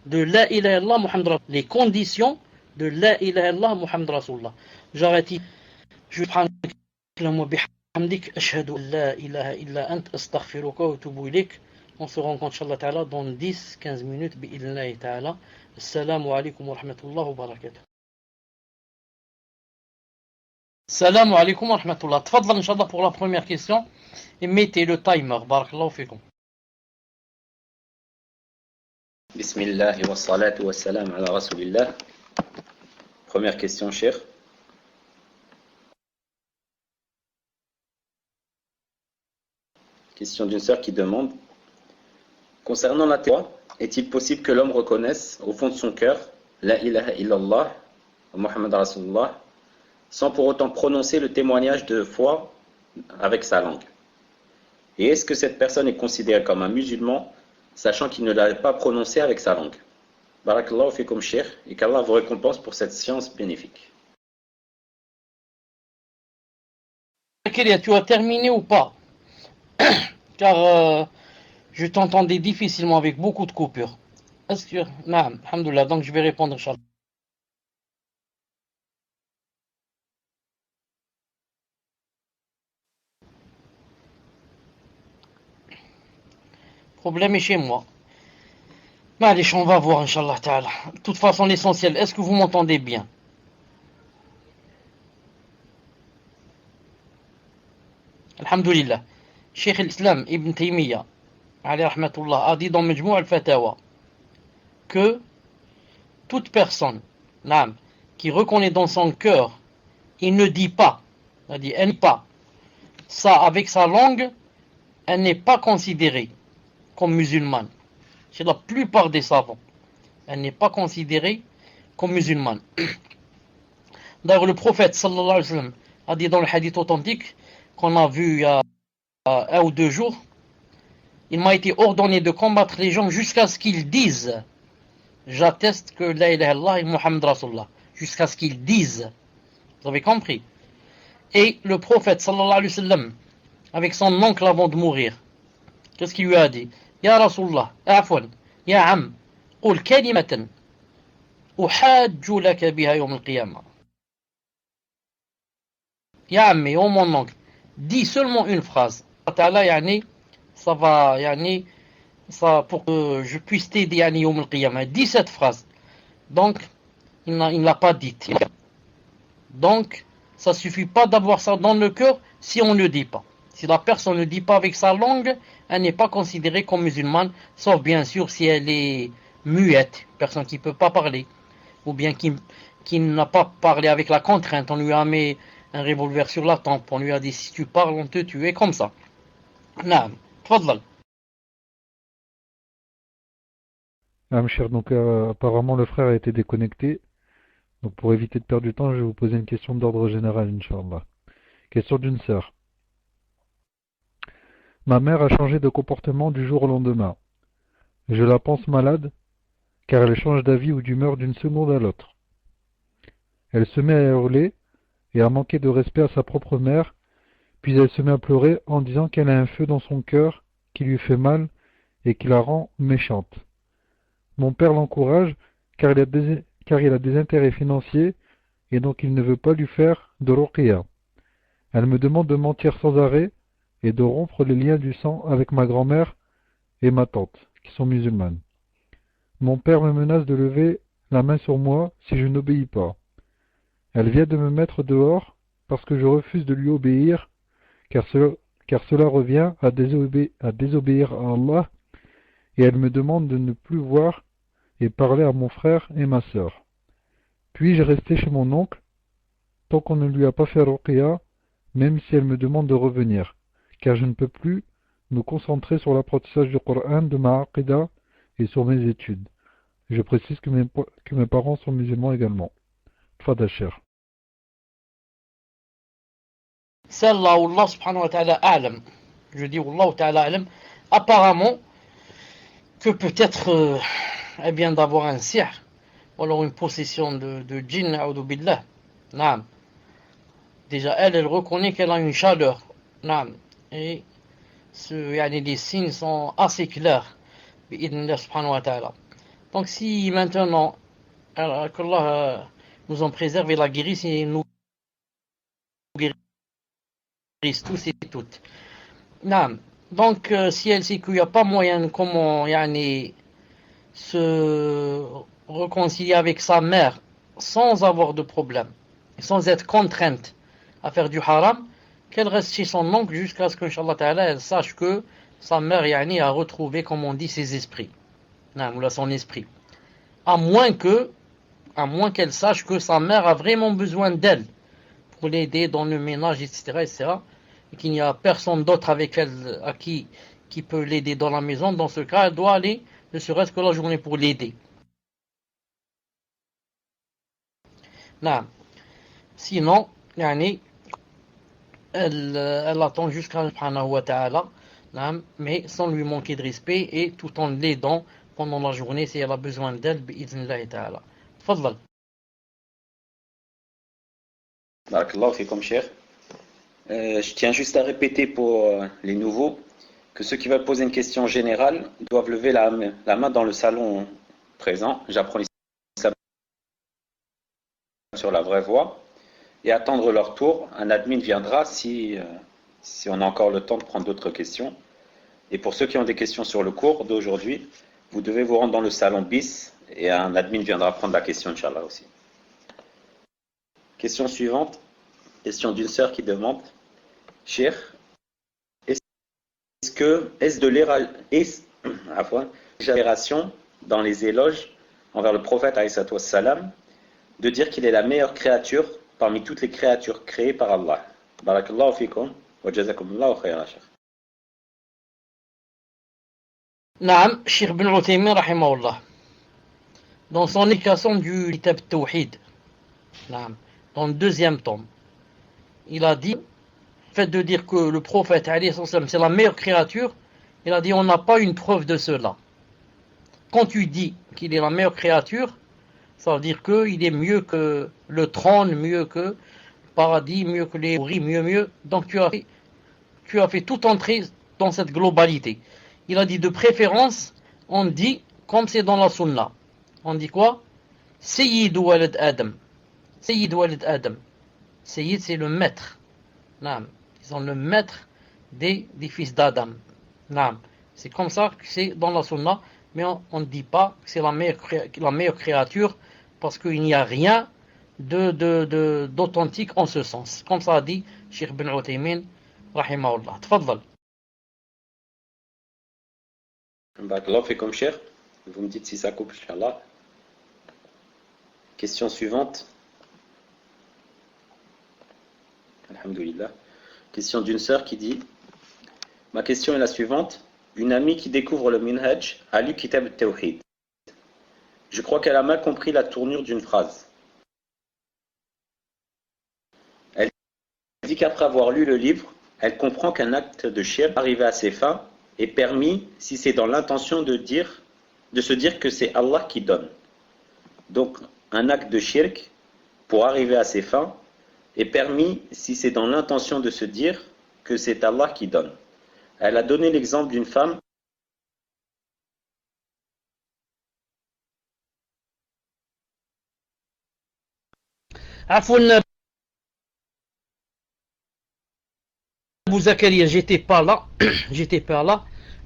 de la ilaha illallah Muhammad Rasulullah. Les conditions de la ilaha illallah Muhammad Rasulullah. J'arrête ici. سبحانك اللهم وبحمدك أشهد أن لا إله إلا أنت أستغفرك وأتوب إليك. On se rencontre Inch'Allah Ta'ala dans 10-15 minutes بإذن Ta'ala. Assalamu alaikum wa rahmatullahi wa barakatuh. Assalamu alaikum wa rahmatullah. Tfadl Inch'Allah pour la première question et mettez le timer. Barakallahu fikum. Bismillah wa salatu wa salam ala rasulillah. Première question, cher. Question d'une sœur qui demande: concernant la taqwa, est-il possible que l'homme reconnaisse au fond de son cœur la ilaha illallah wa Muhammad Rasulullah sans pour autant prononcer le témoignage de foi avec sa langue? Et est-ce que cette personne est considérée comme un musulman sachant qu'il ne l'a pas prononcé avec sa langue? Barakallahu fikum cher, et qu'Allah vous récompense pour cette science bénéfique. Kélia, tu as terminé ou pas? Car je t'entendais difficilement avec beaucoup de coupures. Est-ce que... Naam, alhamdoulilah, donc je vais répondre, Inch'Allah. Le problème est chez moi. Allez, on va voir, Inch'Allah Ta'ala. De toute façon, l'essentiel, est-ce que vous m'entendez bien? Alhamdulillah. Cheikh l'Islam Ibn Taymiyyah, alayhi rahmatullah, a dit dans Majmou' al-Fatawa que toute personne qui reconnaît dans son cœur, il ne dit pas, elle n'est pas, ça avec sa langue, elle n'est pas considérée comme musulmane. Chez la plupart des savants, elle n'est pas considérée comme musulmane. D'ailleurs, le prophète sallallahu alayhi wa sallam a dit dans le hadith authentique qu'on a vu il y a 1 ou 2 jours, il m'a été ordonné de combattre les gens jusqu'à ce qu'ils disent j'atteste que la ilaha illallah et Muhammad Rasulullah, jusqu'à ce qu'ils disent. Vous avez compris? Et le prophète sallallahu alayhi wa sallam, avec son oncle avant de mourir, qu'est-ce qu'il lui a dit? Ya Rasulullah, afwan, ya am, qul kalimatan uhajju laka biha yawm al-qiyamah. Ya ammi, oh mon oncle, dis seulement une phrase. Ça va, ça, pour que je puisse t'aider à yawm al-qiyamah. Dis cette phrase. Donc, il ne l'a pas dite. Donc, ça suffit pas d'avoir ça dans le cœur si on ne dit pas. Si la personne ne dit pas avec sa langue, elle n'est pas considérée comme musulmane, sauf bien sûr si elle est muette, personne qui ne peut pas parler, ou bien qui n'a pas parlé avec la contrainte. On lui a mis un revolver sur la tempe, on lui a dit si tu parles, on te tue, comme ça. Naam, tfadlal. Cher, donc apparemment le frère a été déconnecté. Donc pour éviter de perdre du temps, je vais vous poser une question d'ordre général, Inch'Allah. Question d'une sœur. Ma mère a changé de comportement du jour au lendemain. Je la pense malade, car elle change d'avis ou d'humeur d'une seconde à l'autre. Elle se met à hurler et à manquer de respect à sa propre mère, puis elle se met à pleurer en disant qu'elle a un feu dans son cœur qui lui fait mal et qui la rend méchante. Mon père l'encourage car il a des intérêts financiers et donc il ne veut pas lui faire de ruqya. Elle me demande de mentir sans arrêt et de rompre les liens du sang avec ma grand-mère et ma tante, qui sont musulmanes. Mon père me menace de lever la main sur moi si je n'obéis pas. Elle vient de me mettre dehors parce que je refuse de lui obéir, car cela revient à désobéir à Allah, et elle me demande de ne plus voir et parler à mon frère et ma sœur. Puis-je rester chez mon oncle tant qu'on ne lui a pas fait ruqya, même si elle me demande de revenir, car je ne peux plus me concentrer sur l'apprentissage du Coran, de ma aqida et sur mes études. Je précise que mes parents sont musulmans également. Fadal cher. Celle-là, Allah subhanahu wa ta'ala a'lam. Je dis Allah ta'ala a'lam. Apparemment, que peut-être elle vient d'avoir un sihr, ou alors une possession de djinn, a'udhu billah. Naam. Déjà, elle reconnaît qu'elle a une chaleur. Naam. Et les signes sont assez clairs. Bi'idnillah subhanahu wa ta'ala. Donc si maintenant, qu'Allah nous en préserve et la guérisse et nous auditrices, tous et toutes. Naam. Donc, si elle sait qu'il n'y a pas moyen de comment yani, se réconcilier avec sa mère sans avoir de problème, sans être contrainte à faire du haram, qu'elle reste chez son oncle jusqu'à ce qu'Inch'Allah Ta'ala, elle sache que sa mère yani, a retrouvé, comme on dit, ses esprits. Naam, ou là, son esprit. À moins qu'elle sache que sa mère a vraiment besoin d'elle pour l'aider dans le ménage, etc., etc., et qu'il n'y a personne d'autre avec elle qui peut l'aider dans la maison. Dans ce cas, elle doit aller, ne serait-ce que la journée pour l'aider. Non. Sinon, yani, elle attend jusqu'à subhanahu wa ta'ala, mais sans lui manquer de respect et tout en l'aidant pendant la journée si elle a besoin d'elle, bi'idhnillahi ta'ala. Fadlal. Barakallahu fikum, cher. Je tiens juste à répéter pour les nouveaux que ceux qui veulent poser une question générale doivent lever la main dans le salon présent. J'apprends l'islam sur la vraie voie et attendre leur tour. Un admin viendra si on a encore le temps de prendre d'autres questions. Et pour ceux qui ont des questions sur le cours d'aujourd'hui, vous devez vous rendre dans le salon bis et un admin viendra prendre la question, Inch'Allah aussi. Question suivante. Question d'une sœur qui demande: Cheikh, est-ce de l'exagération dans les éloges envers le prophète alayhi salam de dire qu'il est la meilleure créature parmi toutes les créatures créées par Allah? Barakallahu fikum wa jazakumullahu khayran, Cheikh. Naam, Cheikh Ibn Uthaymin rahimahullah, dans son explication du Kitab Tawhid, dans le deuxième tome, il a dit, le fait de dire que le prophète c'est la meilleure créature, il a dit on n'a pas une preuve de cela. Quand tu dis qu'il est la meilleure créature, ça veut dire qu'il est mieux que le trône, mieux que le paradis, mieux que les souris, mieux. Donc tu as fait tout entrer dans cette globalité. Il a dit de préférence, on dit, comme c'est dans la sunna, on dit quoi? Sayyid walad Adam. Sayyid walad Adam. Sayyid, c'est le maître. Naam. Ils sont le maître des fils d'Adam. Naam. C'est comme ça que c'est dans la sunna, mais on ne dit pas que c'est la meilleure créature parce qu'il n'y a rien d'authentique en ce sens. Comme ça a dit Cheikh Ibn Uthaymin, rahimahullah. Tfaddal. Barakallahu fikum, cher. Vous me dites si ça coupe, Inch'Allah. Question suivante. Alhamdulillah. Question d'une sœur qui dit: ma question est la suivante. Une amie qui découvre le Minhaj a lu Kitab al-Tawhid. Je crois qu'elle a mal compris la tournure d'une phrase. Elle dit qu'après avoir lu le livre, elle comprend qu'un acte de shirk arrivé à ses fins est permis si c'est dans l'intention de se dire que c'est Allah qui donne. Donc, un acte de shirk, pour arriver à ses fins, est permis si c'est dans l'intention de se dire que c'est Allah qui donne. Elle a donné l'exemple d'une femme Afoun Abou Zakaria, j'étais pas là.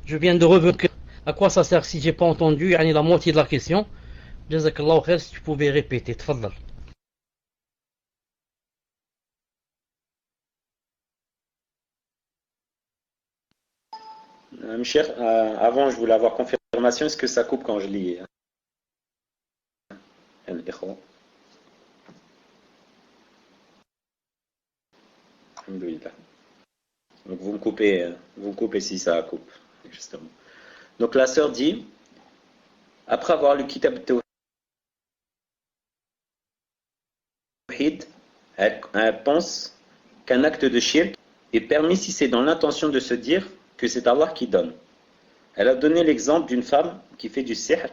Je viens de revenir. À quoi ça sert si j'ai pas entendu la moitié de la question? Jazakallahu khair, si tu pouvais répéter. Tfaddal. Cher, avant je voulais avoir confirmation, est-ce que ça coupe quand je lis? Alhamdulillah. Donc vous me coupez si ça coupe, justement. Donc la sœur dit, après avoir lu Kitab Tawhid, elle pense qu'un acte de shirk est permis si c'est dans l'intention de se dire que c'est Allah qui donne. Elle a donné l'exemple d'une femme qui fait du sihr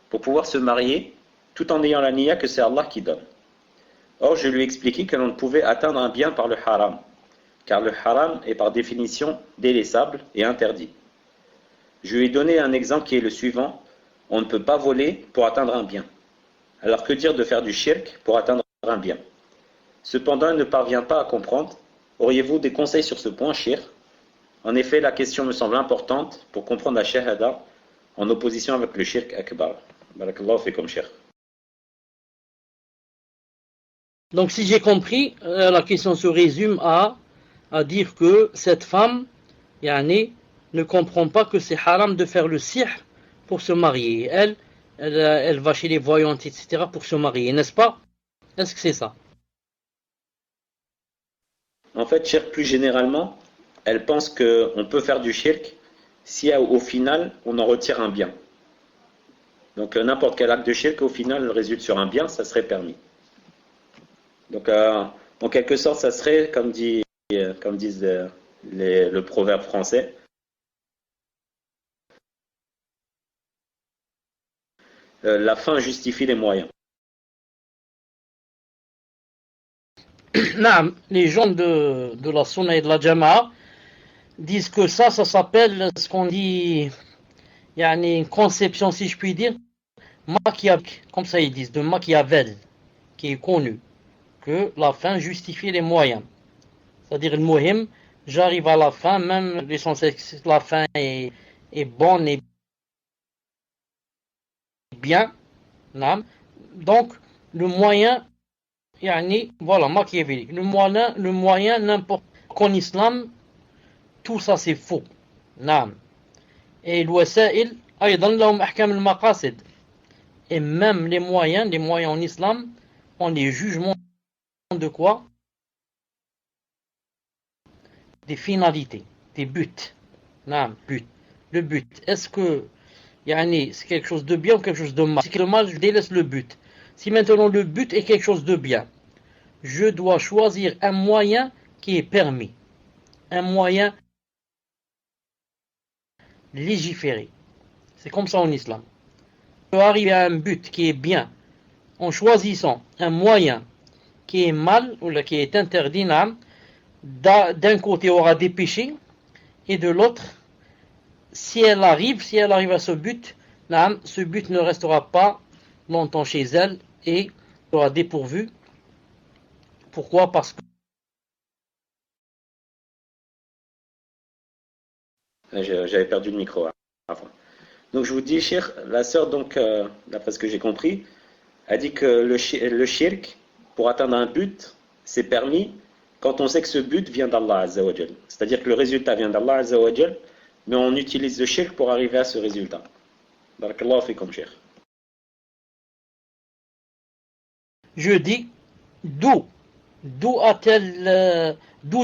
pour pouvoir se marier tout en ayant la niya que c'est Allah qui donne. Or, je lui ai expliqué que l'on ne pouvait atteindre un bien par le haram, car le haram est par définition délaissable et interdit. Je lui ai donné un exemple qui est le suivant: on ne peut pas voler pour atteindre un bien. Alors que dire de faire du shirk pour atteindre un bien? Cependant, elle ne parvient pas à comprendre Auriez-vous des conseils sur ce point, Cheikh? En effet, la question me semble importante pour comprendre la shahada en opposition avec le shirk akbar. Barakallahu fikum, Cheikh. Donc si j'ai compris, la question se résume à dire que cette femme, yani, ne comprend pas que c'est haram de faire le sihr pour se marier. Elle va chez les voyantes, etc. pour se marier, n'est-ce pas? Est-ce que c'est ça? En fait, shirk plus généralement, elle pense qu'on peut faire du shirk si au final on en retire un bien. Donc n'importe quel acte de shirk au final résulte sur un bien, ça serait permis. Donc en quelque sorte, ça serait, comme disent le proverbe français, la fin justifie les moyens. Les gens de la Sunna et de la Jama'a disent que ça s'appelle ce qu'on dit, yani une conception, si je puis dire, machiavélique, comme ça ils disent, de Machiavel, qui est connu, que la fin justifie les moyens. C'est-à-dire, le muhim, j'arrive à la fin, même l'essentiel, la fin est bonne et bien. Donc, le moyen, yani, voilà, machiavélique. Le moyen n'importe qu'en islam, tout ça c'est faux. Et الوسائل أيضا لهم أحكام المقاصد. Et même les moyens en islam ont les jugements de quoi? Des finalités, des buts. But. Le but. Est-ce que c'est quelque chose de bien ou quelque chose de mal? Si c'est le mal, je délaisse le but. Si maintenant le but est quelque chose de bien, je dois choisir un moyen qui est permis. Un moyen légiféré. C'est comme ça en islam. On peut arriver à un but qui est bien en choisissant un moyen qui est mal ou qui est interdit. D'un côté, il y aura des péchés et de l'autre, si elle arrive à ce but ne restera pas longtemps chez elle et sera dépourvu. Pourquoi? Parce que j'avais perdu le micro avant. Donc je vous dis, Cheikh, la sœur, donc, d'après ce que j'ai compris, a dit que le shirk, pour atteindre un but, c'est permis quand on sait que ce but vient d'Allah Azza wa Jal. C'est-à-dire que le résultat vient d'Allah Azza wa Jal, mais on utilise le shirk pour arriver à ce résultat. Barakallahu fikum, Cheikh. je dis, d'où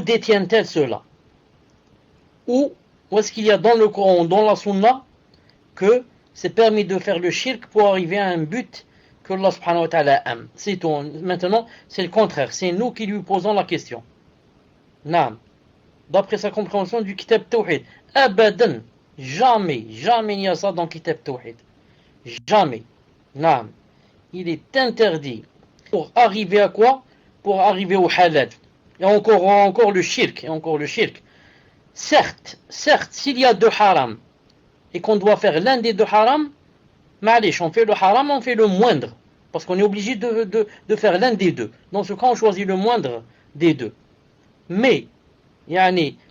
détient-elle cela? Où est-ce qu'il y a dans le Coran, dans la Sunna, que c'est permis de faire le shirk pour arriver à un but que Allah subhanahu wa ta'ala aime? C'est tout. Maintenant, c'est le contraire. C'est nous qui lui posons la question. D'après sa compréhension du Kitab Tawhid. Abadan. Jamais il n'y a ça dans le Kitab Tawhid. Jamais. Il est interdit. Pour arriver à quoi? Pour arriver au halal. Et encore le shirk. Certes, s'il y a deux haram et qu'on doit faire l'un des deux haram, ma'alish, on fait le haram, on fait le moindre. Parce qu'on est obligé de faire l'un des deux. Dans ce cas, on choisit le moindre des deux. Mais,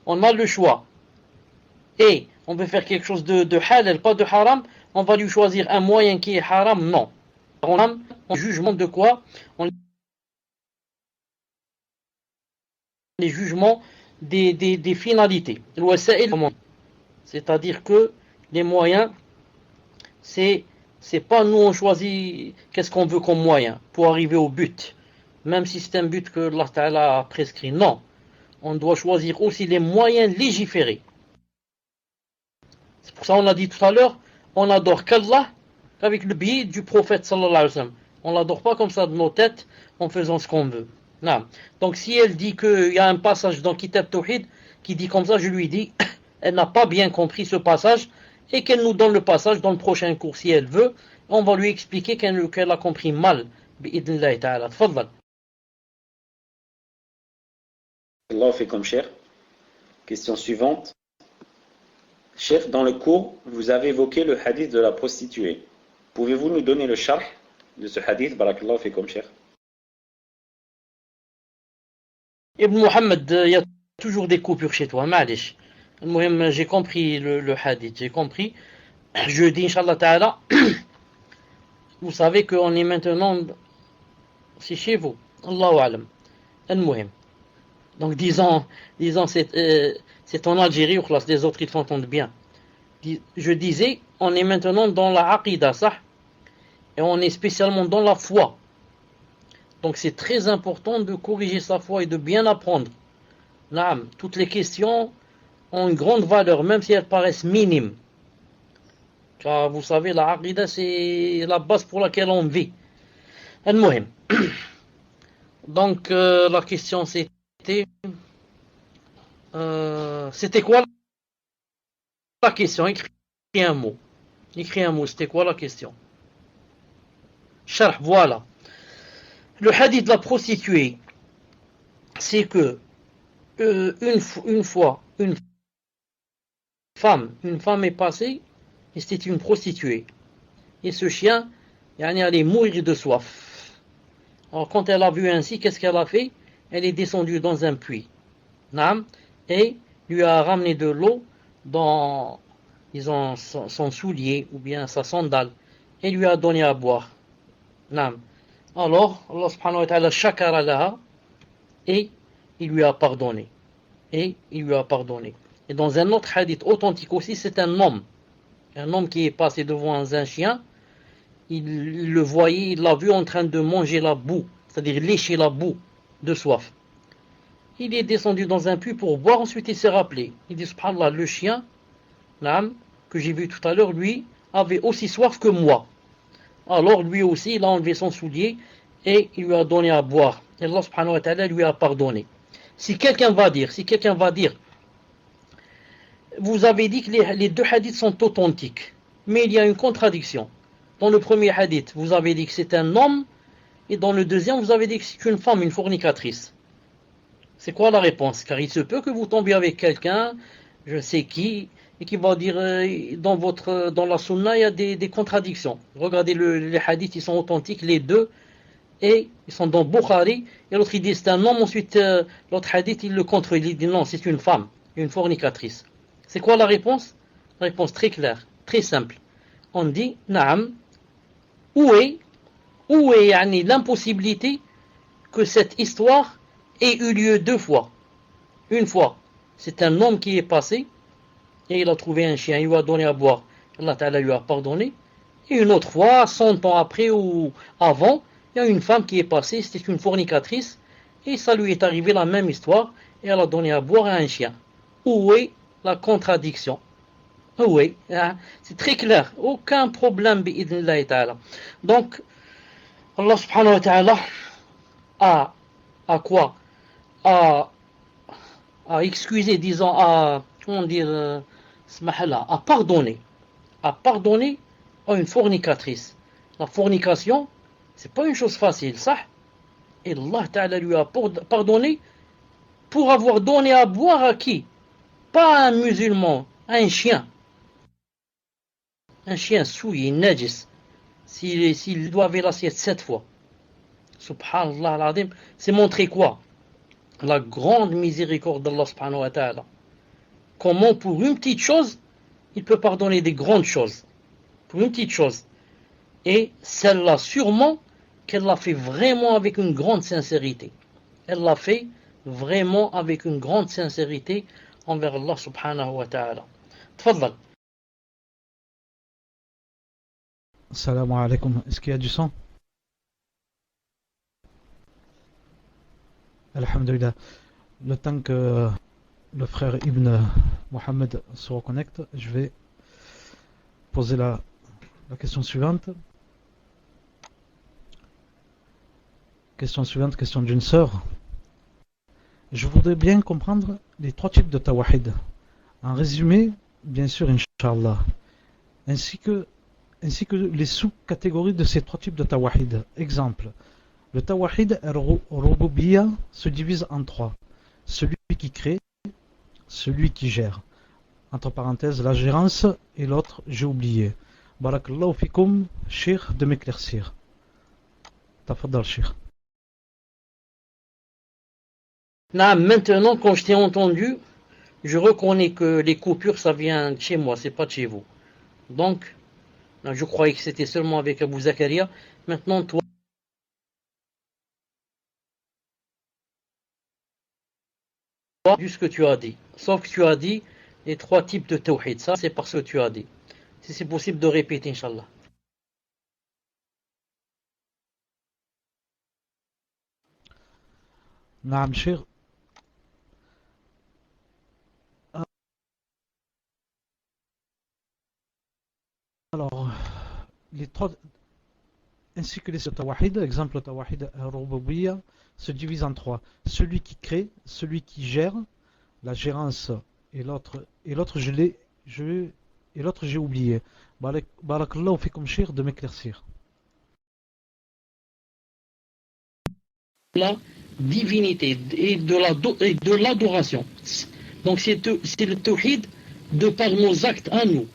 on a le choix. Et on veut faire quelque chose de halal, pas de haram, on va lui choisir un moyen qui est haram, non. On a un jugement de quoi? Les jugements des finalités. C'est-à-dire que les moyens, c'est pas nous on choisit qu'est-ce qu'on veut comme moyen pour arriver au but. Même si c'est un but que Allah Ta'ala a prescrit. Non. On doit choisir aussi les moyens légiférés. C'est pour ça qu'on a dit tout à l'heure, on n'adore qu'Allah avec le biais du prophète sallallahu alayhi wa sallam. On l'adore pas comme ça de nos têtes en faisant ce qu'on veut. Non. Donc si elle dit qu'il y a un passage dans Kitab Tawhid qui dit comme ça, je lui dis, elle n'a pas bien compris ce passage et qu'elle nous donne le passage dans le prochain cours si elle veut. On va lui expliquer qu'elle a compris mal. Bi'idnillahi ta'ala. Tfaddal. Allah fait comme Cheikh. Question suivante. Cheikh, dans le cours, vous avez évoqué le hadith de la prostituée. Pouvez-vous nous donner le sharh de ce hadith? Barakallahu fikum, Cheikh. Ibn Mohammed, il y a toujours des coupures chez toi, ma'alish. J'ai compris le hadith, j'ai compris. Je dis, Inch'Allah Ta'ala, vous savez qu'on est maintenant, c'est chez vous. Allahu alam. Al-Muhim. Donc disons c'est en Algérie ou classe, les autres ils t'entendent bien. Je disais, on est maintenant dans la aqidah, ça, et on est spécialement dans la foi. Donc c'est très important de corriger sa foi et de bien apprendre. Naam, toutes les questions ont une grande valeur, même si elles paraissent minimes. Car vous savez, la aqidah c'est la base pour laquelle on vit. Al-Muhim. Donc la question c'était quoi la question? Écris un mot. Écris un mot, c'était quoi la question? Sharh, voilà. Le hadith de la prostituée, c'est que une fois, une femme est passée, et c'était une prostituée. Et ce chien, il allait mourir de soif. Alors quand elle a vu ainsi, qu'est-ce qu'elle a fait? Elle est descendue dans un puits. Et lui a ramené de l'eau dans, disons, son soulier ou bien sa sandale et lui a donné à boire. Alors, Allah subhanahu wa ta'ala shakara laha et il lui a pardonné. Et dans un autre hadith authentique aussi, c'est un homme qui est passé devant un chien, il le voyait, il l'a vu en train de manger la boue, c'est-à-dire lécher la boue de soif. Il est descendu dans un puits pour boire, ensuite il s'est rappelé. Il dit, subhanallah, le chien, que j'ai vu tout à l'heure, lui, avait aussi soif que moi. Alors lui aussi, il a enlevé son soulier et il lui a donné à boire. Et Allah subhanahu wa ta'ala lui a pardonné. Si quelqu'un va dire, vous avez dit que les deux hadiths sont authentiques, mais il y a une contradiction. Dans le premier hadith, vous avez dit que c'est un homme, et dans le deuxième, vous avez dit que c'est une femme, une fornicatrice. C'est quoi la réponse? Car il se peut que vous tombiez avec quelqu'un, je sais qui, et qui va dire dans la sunna il y a des contradictions. Regardez les hadiths, ils sont authentiques, les deux, et ils sont dans Bukhari, et l'autre il dit c'est un homme, ensuite l'autre hadith il le contredit, il dit non, c'est une femme, une fornicatrice. C'est quoi la réponse? La réponse très claire, très simple. On dit, naam, où est l'impossibilité que cette histoire ait eu lieu deux fois? Une fois, c'est un homme qui est passé, et il a trouvé un chien, il lui a donné à boire. Allah Ta'ala lui a pardonné. Et une autre fois, 100 ans après ou avant, il y a une femme qui est passée, c'était une fornicatrice, et ça lui est arrivé la même histoire, et elle a donné à boire à un chien. Où est la contradiction? Oui, c'est très clair, aucun problème bi'idnillahi ta'ala. Donc, Allah subhanahu wa ta'ala a quoi? A excusé, disons, comment dire, à pardonner à une fornicatrice. La fornication, c'est pas une chose facile, ça. Et Allah Ta'ala lui a pardonné pour avoir donné à boire à qui? Pas un musulman, un chien. Un chien souillé, najis. S'il doit laver l'assiette 7 fois. Subhanallah al-Azim, c'est montrer quoi? La grande miséricorde d'Allah subhanahu wa ta'ala. Comment pour une petite chose, il peut pardonner des grandes choses. Pour une petite chose. Et celle-là, sûrement, qu'elle l'a fait vraiment avec une grande sincérité. Elle l'a fait vraiment avec une grande sincérité envers Allah subhanahu wa ta'ala. Tfaddal. Salam alaikum. Est-ce qu'il y a du son? Alhamdulillah. Le temps que le frère Ibn Mohammed se reconnecte, je vais poser la question suivante. Question d'une sœur. Je voudrais bien comprendre les trois types de tawahid. En résumé, bien sûr, Inch'Allah. Ainsi que les sous-catégories de ces trois types de tawahid. Exemple, le tawahid al-rububiyya se divise en trois. Celui qui crée, celui qui gère. Entre parenthèses, la gérance et l'autre, j'ai oublié. Barakallahu fikoum, cheikh, de m'éclaircir. Tafaddal, cheikh. Là, maintenant, quand je t'ai entendu, je reconnais que les coupures, ça vient de chez moi, c'est pas de chez vous. Donc, là, je croyais que c'était seulement avec Abou Zakaria. Maintenant, toi, vu ce que tu as dit. Sauf que tu as dit les 3 types de tawhid. Ça, c'est parce que tu as dit. Si c'est possible de répéter, Inch'Allah. Naam, cher. Alors, les trois, ainsi que les tawahid, exemple tawahid al-rububiyya, se divisent en 3. Celui qui crée, celui qui gère, la gérance, et l'autre et l'autre j'ai oublié. Barakallahu fikum cher de m'éclaircir. La divinité et de l'adoration. Donc, c'est le tawhid de par nos actes à nous.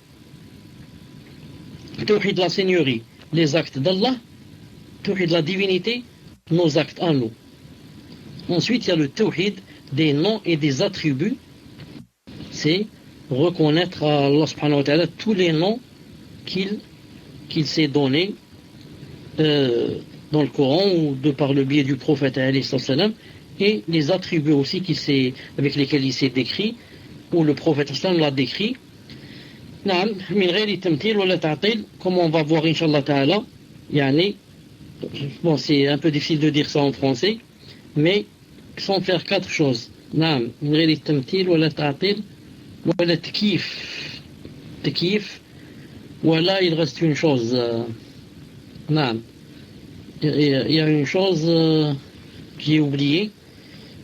Le tawhid de la seigneurie, les actes d'Allah. Tawhid de la divinité, nos actes à nous. Ensuite, il y a le tawhid des noms et des attributs. C'est reconnaître à Allah subhanahu wa ta'ala tous les noms qu'il s'est donnés dans le Coran ou de par le biais du prophète alayhi salam, et les attributs aussi avec lesquels il s'est décrit, ou le prophète sallam l'a décrit. Comme on va voir Inch'Allah ta'ala, bon, c'est un peu difficile de dire ça en français, mais sans faire 4 choses. نعم من غير التمثيل ولا تعطيل ولا تكييف ولا il reste une chose. نعم il y a une chose que j'ai oublié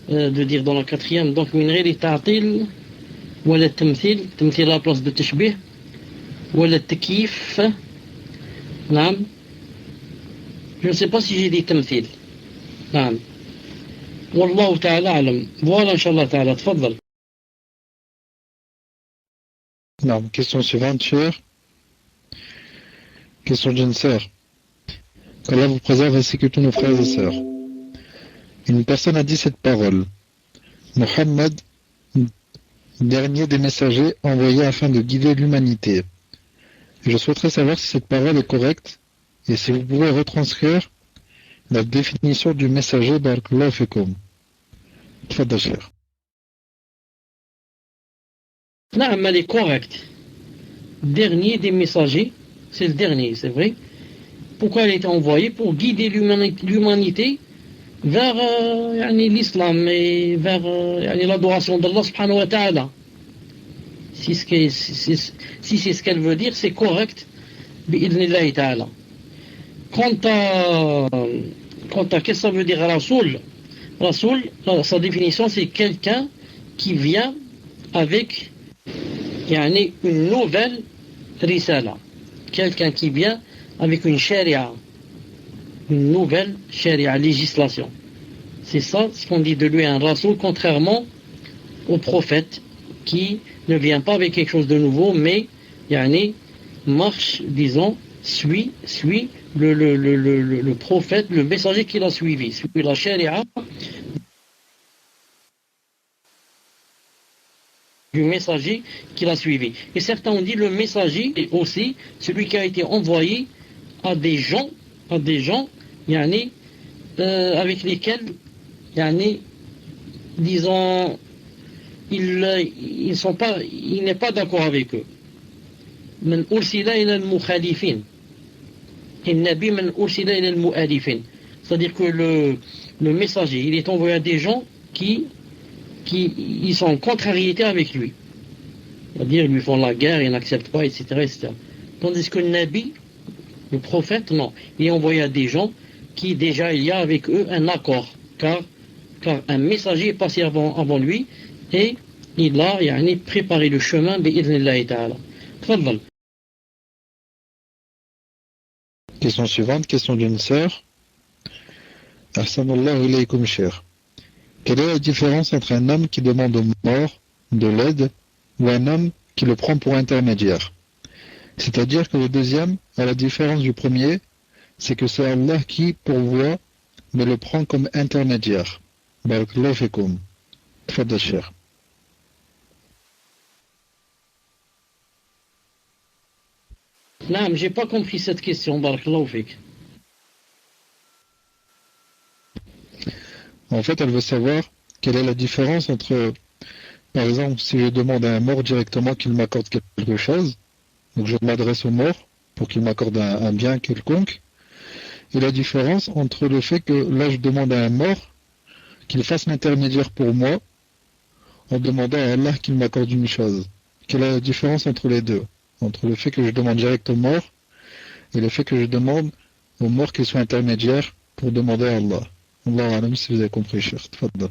de dire dans la 4e. Donc من غير التعطيل ولا التمثيل à la place de تشبيه ولا التكييف. نعم je ne sais pas si j'ai dit تمثيل. نعم والله تعالى أعلم. Voilà, Inch'Allah ta'ala, تفضل. Non, question suivante, cher. Question d'une sœur. Qu'Allah vous préserve ainsi que tous nos frères et sœurs. Une personne a dit cette parole. Mohammed, dernier des messagers envoyés afin de guider l'humanité. Je souhaiterais savoir si cette parole est correcte et si vous pouvez retranscrire la définition du messager barakallahu fikum. Tfadal cher. نعم elle est correcte. Dernier des messagers, c'est le dernier, c'est vrai. Pourquoi elle a été envoyée? Pour guider l'humanité vers l'islam et vers l'adoration d'Allah subhanahu wa ta'ala. Si c'est ce qu'elle veut dire, c'est correct. Bi'idhnillahi ta'ala. Quant à qu'est-ce que ça veut dire Rasoul? Rasoul, sa définition, c'est quelqu'un qui vient avec une nouvelle risala. Quelqu'un qui vient avec une sharia, une nouvelle sharia, législation. C'est ça ce qu'on dit de lui, un rasoul, contrairement au prophète qui ne vient pas avec quelque chose de nouveau, mais marche, disons, suit le prophète, le messager qu'il a suivi, suit la sharia du messager qu'il a suivi. Et certains ont dit le messager est aussi celui qui a été envoyé à des gens avec lesquels disons il n'est pas d'accord avec eux. من أرسل إلى المخالفين النبي من أرسل إلى المؤالفين. C'est-à-dire que le messager, il est envoyé à des gens qui ils sont en contrariété avec lui. C'est-à-dire ils lui font la guerre, ils n'acceptent pas, etc., etc. Tandis que le Nabi, le prophète, non. Il est envoyé à des gens qui déjà il y a avec eux un accord. Car un messager est passé avant lui et il a préparé le chemin bi'idhnillahi ta'ala. Tfadhal. Question suivante, question d'une sœur. Ahsanallahu ilaykum cher. Quelle est la différence entre un homme qui demande aux morts de l'aide ou un homme qui le prend pour intermédiaire? C'est-à-dire que le deuxième, à la différence du premier, c'est que c'est Allah qui pourvoit, mais le prend comme intermédiaire. Barakallahu fikum. تفضل الشيخ. Non, j'ai pas compris cette question, barakallahu fik. En fait, elle veut savoir quelle est la différence entre, par exemple, si je demande à un mort directement qu'il m'accorde quelque chose, donc je m'adresse au mort pour qu'il m'accorde un bien quelconque, et la différence entre le fait que là je demande à un mort qu'il fasse l'intermédiaire pour moi en demandant à Allah qu'il m'accorde une chose. Quelle est la différence entre les deux? Entre le fait que je demande direct au mort et le fait que je demande au mort qu'il soit intermédiaire pour demander à Allah. Allah alam si vous avez compris, cher. Tfaddal.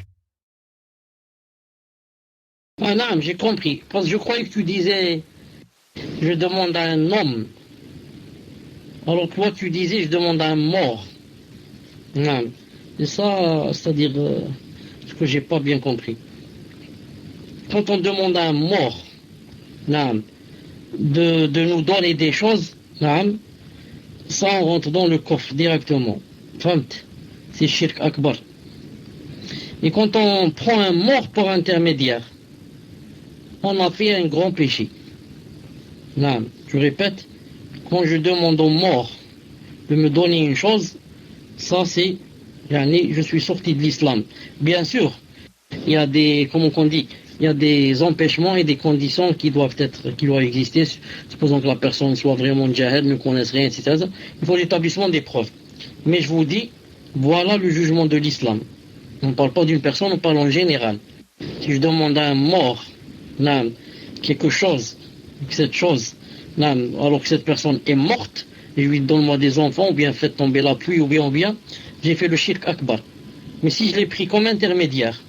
Ah non, j'ai compris. Parce que je croyais que tu disais, je demande à un homme. Alors toi, tu disais, je demande à un mort. Non. Et ça, c'est-à-dire ce que j'ai pas bien compris. Quand on demande à un mort, non, de nous donner des choses, non, ça on rentre dans le coffre directement. Famt, c'est shirk akbar. Et quand on prend un mort pour intermédiaire, on a fait un grand péché. Non, je répète, quand je demande au mort de me donner une chose, ça c'est, je suis sorti de l'islam. Bien sûr, il y a des, comment on dit, il y a des empêchements et des conditions qui doivent exister, supposons que la personne soit vraiment jahil, ne connaisse rien, etc. Il faut l'établissement des preuves. Mais je vous dis, voilà le jugement de l'islam. On ne parle pas d'une personne, on parle en général. Si je demande à un mort, non, quelque chose, cette chose, non, alors que cette personne est morte, et je lui donne-moi des enfants, ou bien faites tomber la pluie, ou bien, j'ai fait le shirk akbar. Mais si je l'ai pris comme intermédiaire,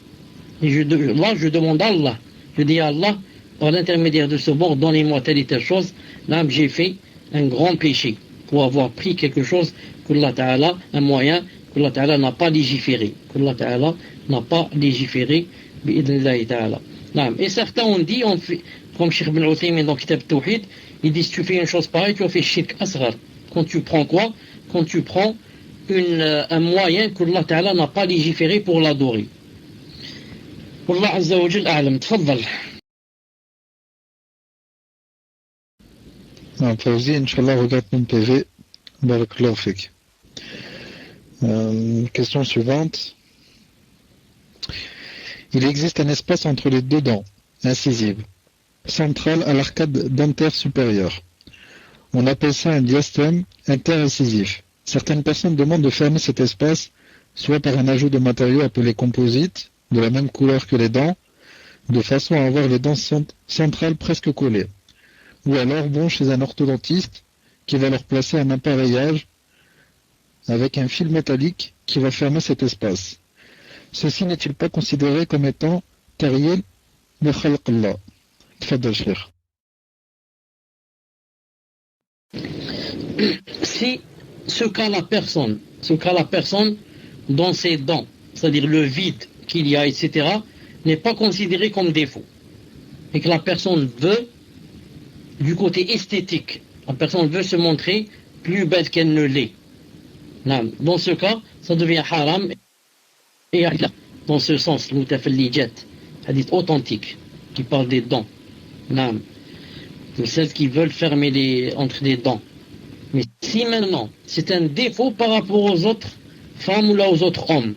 et là je demande à Allah, je dis à Allah, par l'intermédiaire de ce mort, donnez-moi telle et telle chose, là j'ai fait un grand péché, pour avoir pris quelque chose qu'Allah Ta'ala, un moyen qu'Allah Ta'ala n'a pas légiféré, qu'Allah Ta'ala n'a pas légiféré, bi'idnillahi Ta'ala. Et certains ont dit, comme Cheikh Ibn Uthaymin dans Kitab Tawhid, ils disent tu fais une chose pareille, tu as fait shirk asghar. Quand tu prends quoi? Quand tu prends un moyen qu'Allah Ta'ala n'a pas légiféré pour l'adorer. Wallah Azza wa Jal a'lam, tfaddal. Fawzi, Inch'Allah, regarde mon PV. Barakallahu fik. Question suivante. Il existe un espace entre les deux dents, incisives, central à l'arcade dentaire supérieure. On appelle ça un diastème interincisif. Certaines personnes demandent de fermer cet espace, soit par un ajout de matériaux appelés composites, de la même couleur que les dents, de façon à avoir les dents centrales presque collées. Ou alors vont chez un orthodontiste qui va leur placer un appareillage avec un fil métallique qui va fermer cet espace. Ceci n'est-il pas considéré comme étant taryil de khalq Allah? Tfaddal Cheikh. Si ce qu'a la personne dans ses dents, c'est-à-dire le vide qu'il y a, etc., n'est pas considéré comme défaut, et que la personne veut, du côté esthétique, la personne veut se montrer plus belle qu'elle ne l'est. Dans ce cas, ça devient haram, et dans ce sens, l'utafallijat, hadith authentique, qui parle des dents, de celles qui veulent fermer entre les dents. Mais si maintenant, c'est un défaut par rapport aux autres femmes ou là aux autres hommes,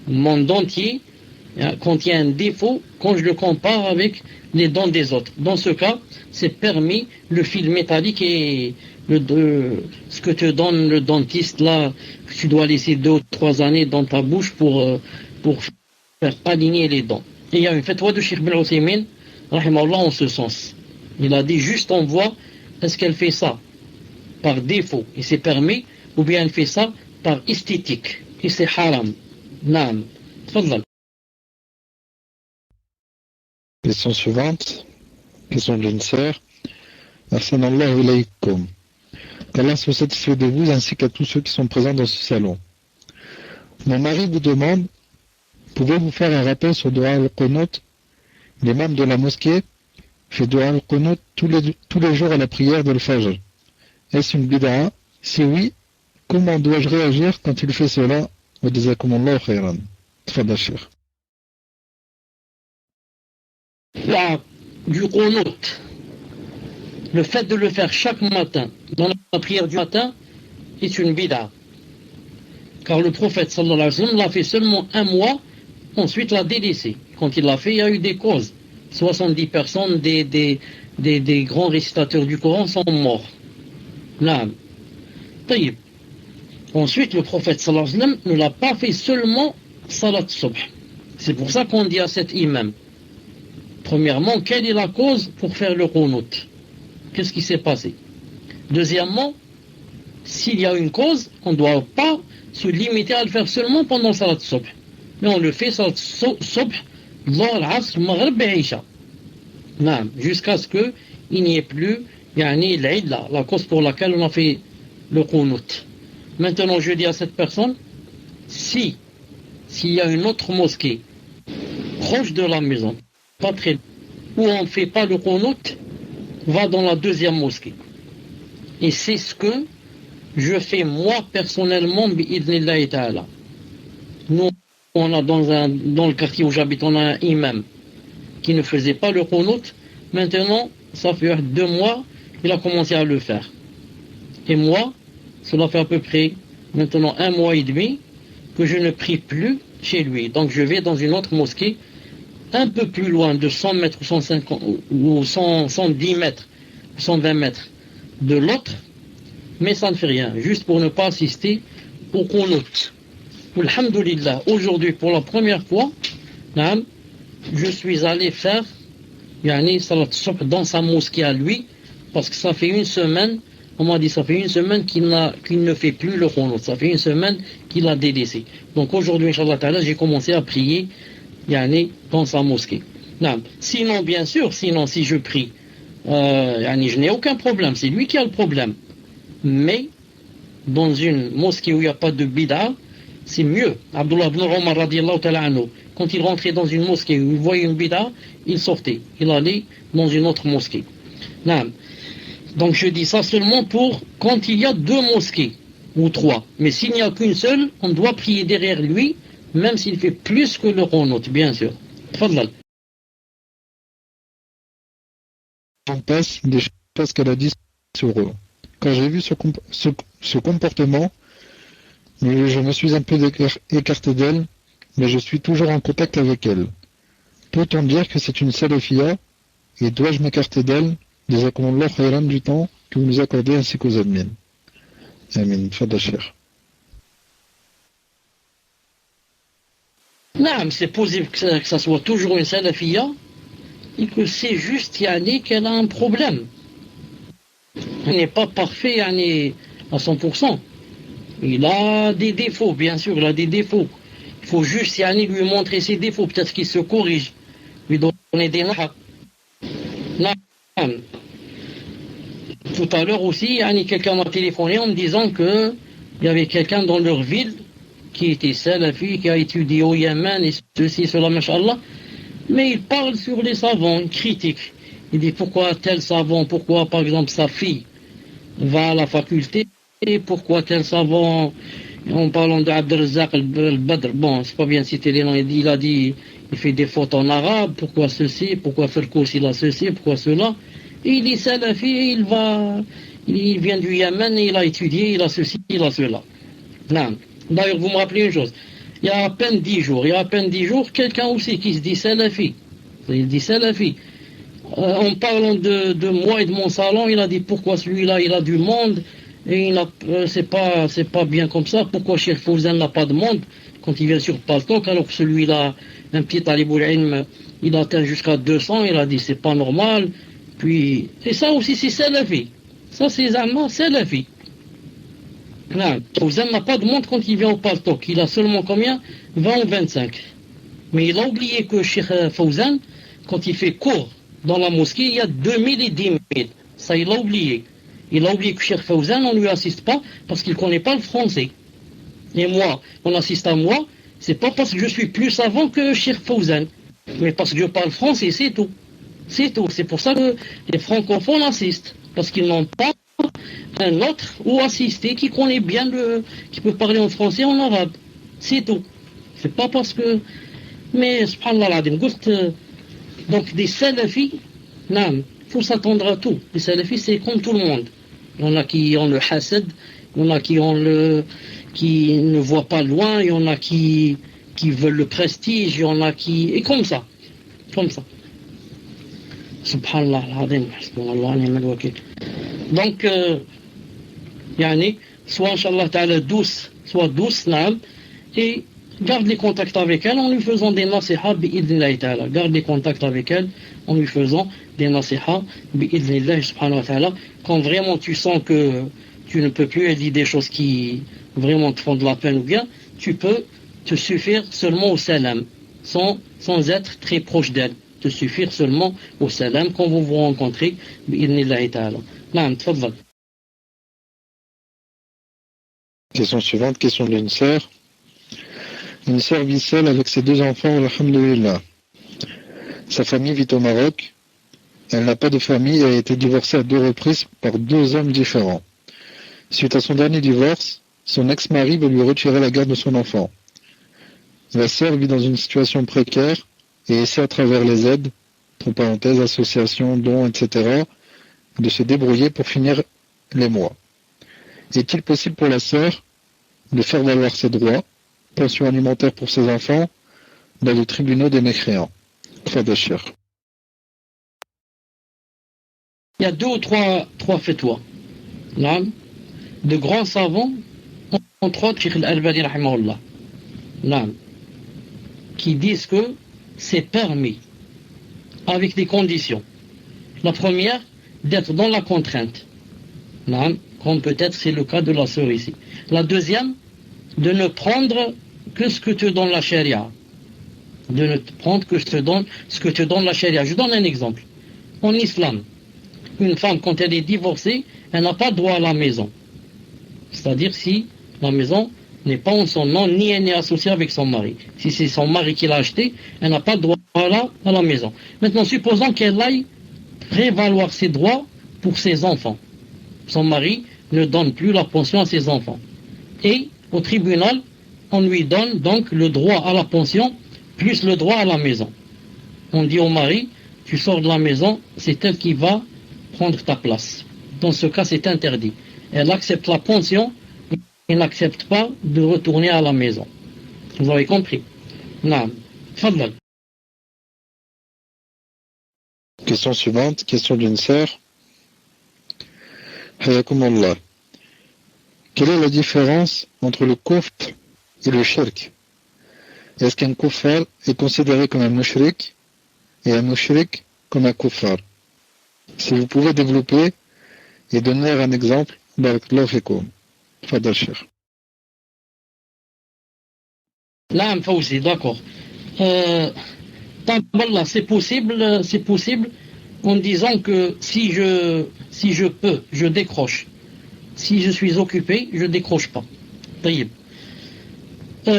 le monde entier contient un défaut quand je le compare avec les dents des autres. Dans ce cas, c'est permis le fil métallique et ce que te donne le dentiste là, que tu dois laisser 2 ou 3 années dans ta bouche pour faire aligner les dents. Et il y a une fatwa de Cheikh Ibn Uthaymin, rahimahullah, en ce sens. Il a dit juste on voit, est-ce qu'elle fait ça par défaut et c'est permis, ou bien elle fait ça par esthétique et c'est haram. Naam. Tfaddal. Question suivante. Question d'une sœur. Ahsanallahu ilaykum. Qu'Allah soit satisfait de vous ainsi qu'à tous ceux qui sont présents dans ce salon. Mon mari vous demande, pouvez-vous faire un rappel sur Dua al-Qunut? L'imam de la mosquée fait Dua al-Qunut tous les jours à la prière de l'Fajr. Est-ce une bid'a? Si oui, comment dois-je réagir quand il fait cela? Wa jazakumullahu khayran. Tfaddal Cheikh. Du qunut, le fait de le faire chaque matin, dans la prière du matin, est une bid'a. Car le prophète sallallahu alayhi wa sallam l'a fait seulement un mois, ensuite l'a délaissé. Quand il l'a fait, il y a eu des causes. 70% des grands récitateurs du Coran sont morts. Là. Ensuite, le prophète sallallahu alayhi wa sallam ne l'a pas fait seulement salat subh. C'est pour ça qu'on dit à cet imam, premièrement, quelle est la cause pour faire le qunut? Qu'est-ce qui s'est passé? Deuxièmement, s'il y a une cause, on ne doit pas se limiter à le faire seulement pendant salat subh. Mais on le fait salat subh, dhuhr, asr, maghrib et isha. Jusqu'à ce qu'il n'y ait plus la cause pour laquelle on a fait le qunut. Maintenant, je dis à cette personne, s'il y a une autre mosquée proche de la maison, pas très, où on ne fait pas le qunut, va dans la deuxième mosquée. Et c'est ce que je fais moi personnellement, bi'idhnillahi ta'ala. Nous, on a dans le quartier où j'habite, on a un imam qui ne faisait pas le qunut. Maintenant, ça fait 2 mois, il a commencé à le faire. Et moi, cela fait à peu près maintenant 1 mois et demi que je ne prie plus chez lui. Donc je vais dans une autre mosquée un peu plus loin de 100 mètres ou 150 ou 110 mètres, 120 mètres de l'autre, mais ça ne fait rien, juste pour ne pas assister au qunut. Alhamdulillah, aujourd'hui pour la première fois, je suis allé faire salat subh dans sa mosquée à lui, parce que ça fait 1 semaine, on m'a dit ça fait 1 semaine qu'il ne fait plus le qunut, ça fait 1 semaine qu'il a délaissé. Donc aujourd'hui, Inch'Allah Ta'ala, j'ai commencé à prier dans sa mosquée. Sinon, bien sûr, si je prie, je n'ai aucun problème, c'est lui qui a le problème. Mais dans une mosquée où il n'y a pas de bid'a, c'est mieux. Abdullah ibn Omar radiyallahu ta'ala anhu, quand il rentrait dans une mosquée où il voyait une bid'a, il sortait, il allait dans une autre mosquée. Donc je dis ça seulement pour quand il y a 2 mosquées ou 3. Mais s'il n'y a qu'une seule, on doit prier derrière lui, même s'il fait plus que le qunut, bien sûr. Tfadlal. On passe des choses qu'elle a dit sur eux. Quand j'ai vu ce comportement, je me suis un peu écarté d'elle, mais je suis toujours en contact avec elle. Peut-on dire que c'est une salafia et dois-je m'écarter d'elle? Jazakumullah khayran du temps que vous nous accordez ainsi qu'aux admins. Amin. Fadda Cheikh. C'est possible que ça soit toujours une salafia et que c'est juste qu'elle a un problème. Elle n'est pas parfait à 100%. Il a des défauts, bien sûr, il a des défauts. Il faut juste lui montrer ses défauts, peut-être qu'il se corrige, lui donner des nahas. Tout à l'heure aussi, quelqu'un m'a téléphoné en me disant qu'il y avait quelqu'un dans leur ville qui était salafi, qui a étudié au Yémen et ceci, cela, machallah. Mais il parle sur les savants, il critique. Il dit pourquoi tel savant, pourquoi par exemple sa fille va à la faculté, et pourquoi tel savant, en parlant d'Abdelrazak al-Badr, bon, c'est pas bien cité les noms, il a dit, il fait des fautes en arabe, pourquoi ceci, pourquoi Ferkous il a ceci, pourquoi cela. Et il est salafi, il vient du Yémen, il a étudié, il a ceci, il a cela. D'ailleurs, vous me rappelez une chose, il y a à peine 10 jours, quelqu'un aussi qui se dit salafi, il dit salafi. En parlant de moi et de mon salon, il a dit pourquoi celui-là il a du monde et c'est pas bien comme ça. Pourquoi Cheikh Fawzan n'a pas de monde quand il vient sur Paltok alors que celui-là, un petit Talibul Ilm, il atteint jusqu'à 200. Il a dit c'est pas normal. Puis et ça aussi c'est salafi. Ça c'est Zama salafi. Fawzan n'a pas de monde quand il vient au Paltok. Il a seulement combien? 20 ou 25. Mais il a oublié que Cheikh Fawzan, quand il fait cours dans la mosquée, il y a 2000 et 10 000. Ça, il l'a oublié. Il a oublié que Cheikh Fawzan, on ne lui assiste pas parce qu'il ne connaît pas le français. Et moi, on assiste à moi, c'est pas parce que je suis plus savant que Cheikh Fawzan, mais parce que je parle français, c'est tout. C'est tout. C'est pour ça que les francophones assistent. Parce qu'ils n'ont pas un autre ou assisté qui connaît bien qui peut parler en français et en arabe. C'est tout. C'est pas parce que... Mais, subhanallah, Donc des salafis, il faut s'attendre à tout. Les salafis, c'est comme tout le monde. Il y en a qui ont le hasad, il y en a qui ne voient pas loin, il y en a qui veulent le prestige, il y en a qui... Et comme ça. Subhanallah al-Azim, hasbunallah ni'mal wakil. Donc, soit Inch'Allah ta'ala douce, et garde les contacts avec elle en lui faisant des nasiha bi'idnillahi ta'ala. Garde les contacts avec elle en lui faisant des nasiha bi'idnillahi subhanahu wa ta'ala. Quand vraiment tu sens que tu ne peux plus, elle dit des choses qui vraiment te font de la peine ou bien, tu peux te suffire seulement au salam, sans être très proche d'elle. Te suffire seulement au salam quand vous vous rencontrez bi'idnillahi ta'ala. Naam, tfaddal. Question suivante, question d'une sœur. Une sœur vit seule avec ses 2 enfants, alhamdulillah. Sa famille vit au Maroc. Elle n'a pas de famille et a été divorcée à 2 reprises par 2 hommes différents. Suite à son dernier divorce, son ex-mari veut lui retirer la garde de son enfant. La sœur vit dans une situation précaire et essaie à travers les aides, entre parenthèses, associations, dons, etc., de se débrouiller pour finir les mois. Est-il possible pour la sœur de faire valoir ses droits, pension alimentaire pour ses enfants, dans les tribunaux des mécréants? Fadachir. Il y a 2 ou 3 fatwas. De grands savants, entre autres Cheikh Al-Albani rahimahullah, qui disent que c'est permis avec des conditions. La première, d'être dans la contrainte, comme peut-être c'est le cas de la sœur ici. La deuxième, de ne prendre que ce que te donne la charia. De ne prendre que ce que te donne la charia. Je donne un exemple. En islam, une femme, quand elle est divorcée, elle n'a pas droit à la maison. C'est-à-dire si la maison n'est pas en son nom, ni elle n'est associée avec son mari. Si c'est son mari qui l'a acheté, elle n'a pas droit à la maison. Maintenant, supposons qu'elle aille prévaloir ses droits pour ses enfants. Son mari ne donne plus la pension à ses enfants. Et au tribunal, on lui donne donc le droit à la pension plus le droit à la maison. On dit au mari, tu sors de la maison, c'est elle qui va prendre ta place. Dans ce cas, c'est interdit. Elle accepte la pension, et n'accepte pas de retourner à la maison. Vous avez compris? Naam. Fadlal. Question suivante, question d'une sœur. Hayakumullah. Quelle est la différence entre le kufr et le shirk? Est-ce qu'un kuffar est considéré comme un mushrik et un mushrik comme un kuffar? Si vous pouvez développer et donner un exemple, barakallahu fikum. Fadal Cheikh. Naam Fawzi, d'accord. Wallah, c'est possible en disant que si je peux, je décroche. Si je suis occupé, je décroche pas. Taïb.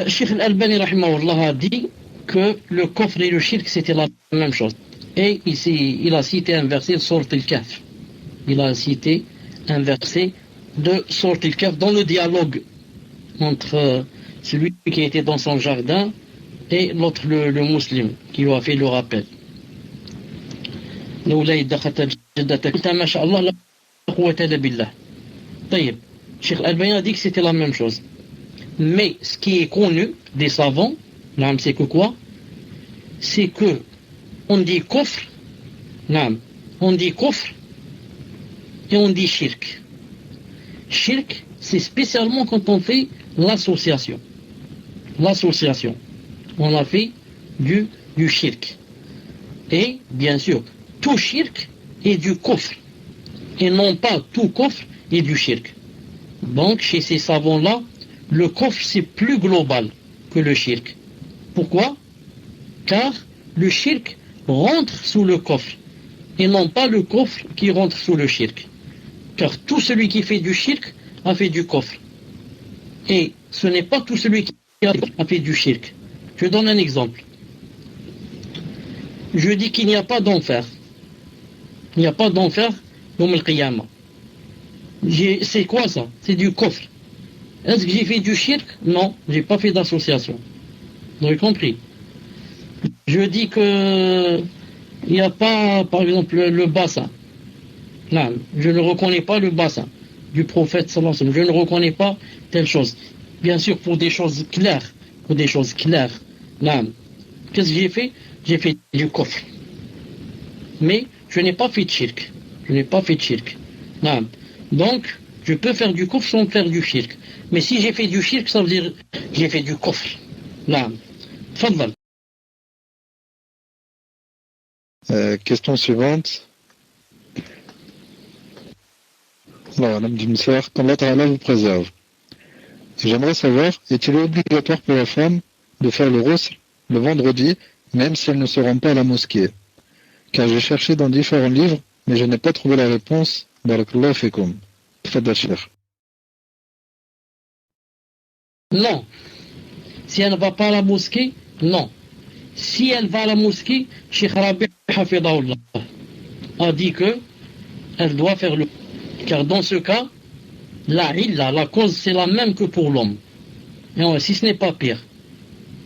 Cheikh Al-Albani rahimahullah a dit que le kufr et le shirk c'était la même chose. Et ici, il a cité un verset de Sourate Al-Kahf. Il a cité un verset de Sourate Al-Kahf dans le dialogue entre celui qui était dans son jardin et l'autre, le musulman, qui lui a fait le rappel. Cheikh Al-Albani a dit que c'était la même chose. Mais ce qui est connu des savants, c'est que quoi? C'est que on dit kufr, on dit kufr et on dit shirk. Shirk, c'est spécialement quand on fait l'association. L'association. On a fait du shirk. Et, bien sûr, tout shirk est du kufr. Et non pas tout kufr est du shirk. Donc, chez ces savants-là, le kufr, c'est plus global que le shirk. Pourquoi? Car le shirk rentre sous le kufr. Et non pas le kufr qui rentre sous le shirk. Car tout celui qui fait du shirk a fait du kufr. Et ce n'est pas tout celui qui a fait du shirk. Je donne un exemple. Je dis qu'il n'y a pas d'enfer. Il n'y a pas d'enfer dans le qiyamah. C'est quoi ça? C'est du kufr. Est-ce que j'ai fait du shirk? Non, j'ai pas fait d'association. Vous avez compris? Je dis que il n'y a pas, par exemple, le bassin. Non, je ne reconnais pas le bassin du prophète sallallahu alayhi wa sallam. Je ne reconnais pas telle chose. Bien sûr, pour des choses claires. Pour des choses claires. Non. Qu'est-ce que j'ai fait? J'ai fait du kufr. Mais je n'ai pas fait de shirk. Je n'ai pas fait de shirk. Non. Donc, je peux faire du kufr sans faire du shirk. Mais si j'ai fait du shirk, ça veut dire j'ai fait du kufr. Non. Tfaddal. Question suivante. Alors, l'âme d'une sœur, qu'Allah Ta'ala vous préserve. J'aimerais savoir, est-il obligatoire pour la femme de faire le ghusl le vendredi, même si elle ne se rend pas à la mosquée? Car j'ai cherché dans différents livres, mais je n'ai pas trouvé la réponse. Barakallahu fikum. Tfaddal Cheikh. Non. Si elle ne va pas à la mosquée, non. Si elle va à la mosquée, Cheikh Rabi' Hafidahullah a dit que elle doit faire le... Car dans ce cas, la cause c'est la même que pour l'homme. Et si ce n'est pas pire.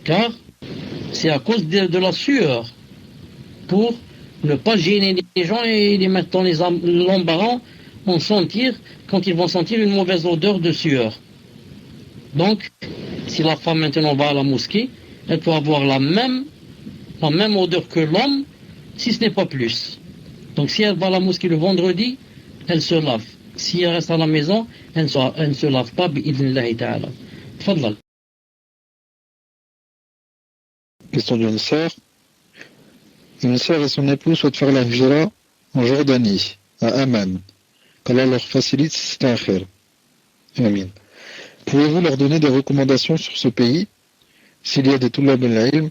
Car c'est à cause de la sueur. Pour ne pas gêner les gens et les mettre dans l'embarras quand ils vont sentir une mauvaise odeur de sueur. Donc, si la femme maintenant va à la mosquée, elle peut avoir la même odeur que l'homme, si ce n'est pas plus. Donc si elle va à la mosquée le vendredi, elle se lave. Si elle reste à la maison, elle ne se lave pas, bi'idhnillahi ta'ala. Tfaddal. Question d'une sœur. Une sœur et son époux souhaitent faire la hijra en Jordanie, à Amman. Qu'Allah leur facilite si c'est un khir. Amin. Pouvez-vous leur donner des recommandations sur ce pays? S'il y a des tulab al-ilm,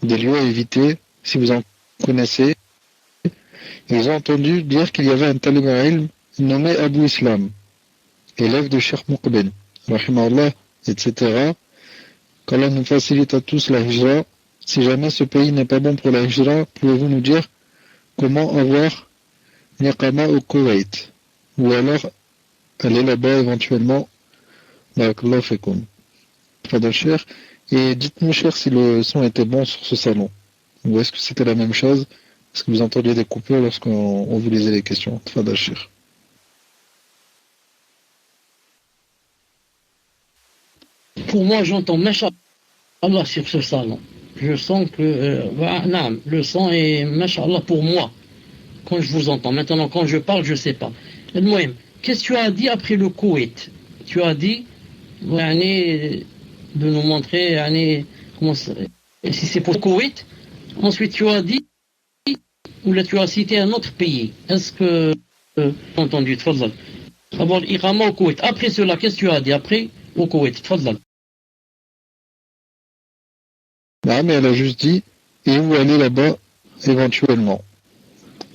des lieux à éviter, si vous en connaissez? Ils ont entendu dire qu'il y avait un talib al-ilm nommé Abu Islam, élève de Cheikh Muqbil, rahimahullah, etc. Qu'Allah nous facilite à tous la hijra. Si jamais ce pays n'est pas bon pour la hijra, pouvez-vous nous dire comment avoir niqama au Koweït? Ou alors aller là-bas éventuellement. Barakallahu fikum. Fadal Cheikh. Et dites-nous, cher, si le son était bon sur ce salon. Ou est-ce que c'était la même chose? Est-ce que vous entendiez des coupures lorsqu'on vous lisait les questions? Fadal Cheikh. Pour moi, j'entends Masha'Allah sur ce salon. Je sens que le son est Masha'Allah pour moi. Quand je vous entends. Maintenant, quand je parle, je ne sais pas. Moïm, qu'est-ce que tu as dit après le Koweït? Tu as dit de nous montrer comment si c'est pour le Koweït. Ensuite, tu as dit, ou là tu as cité un autre pays. Est-ce que entendu? Tfaddal. D'abord, l'Iqama au Koweït. Après cela, qu'est-ce que tu as dit après au Koweït? Tfaddal. Non, mais elle a juste dit, et où aller là-bas éventuellement?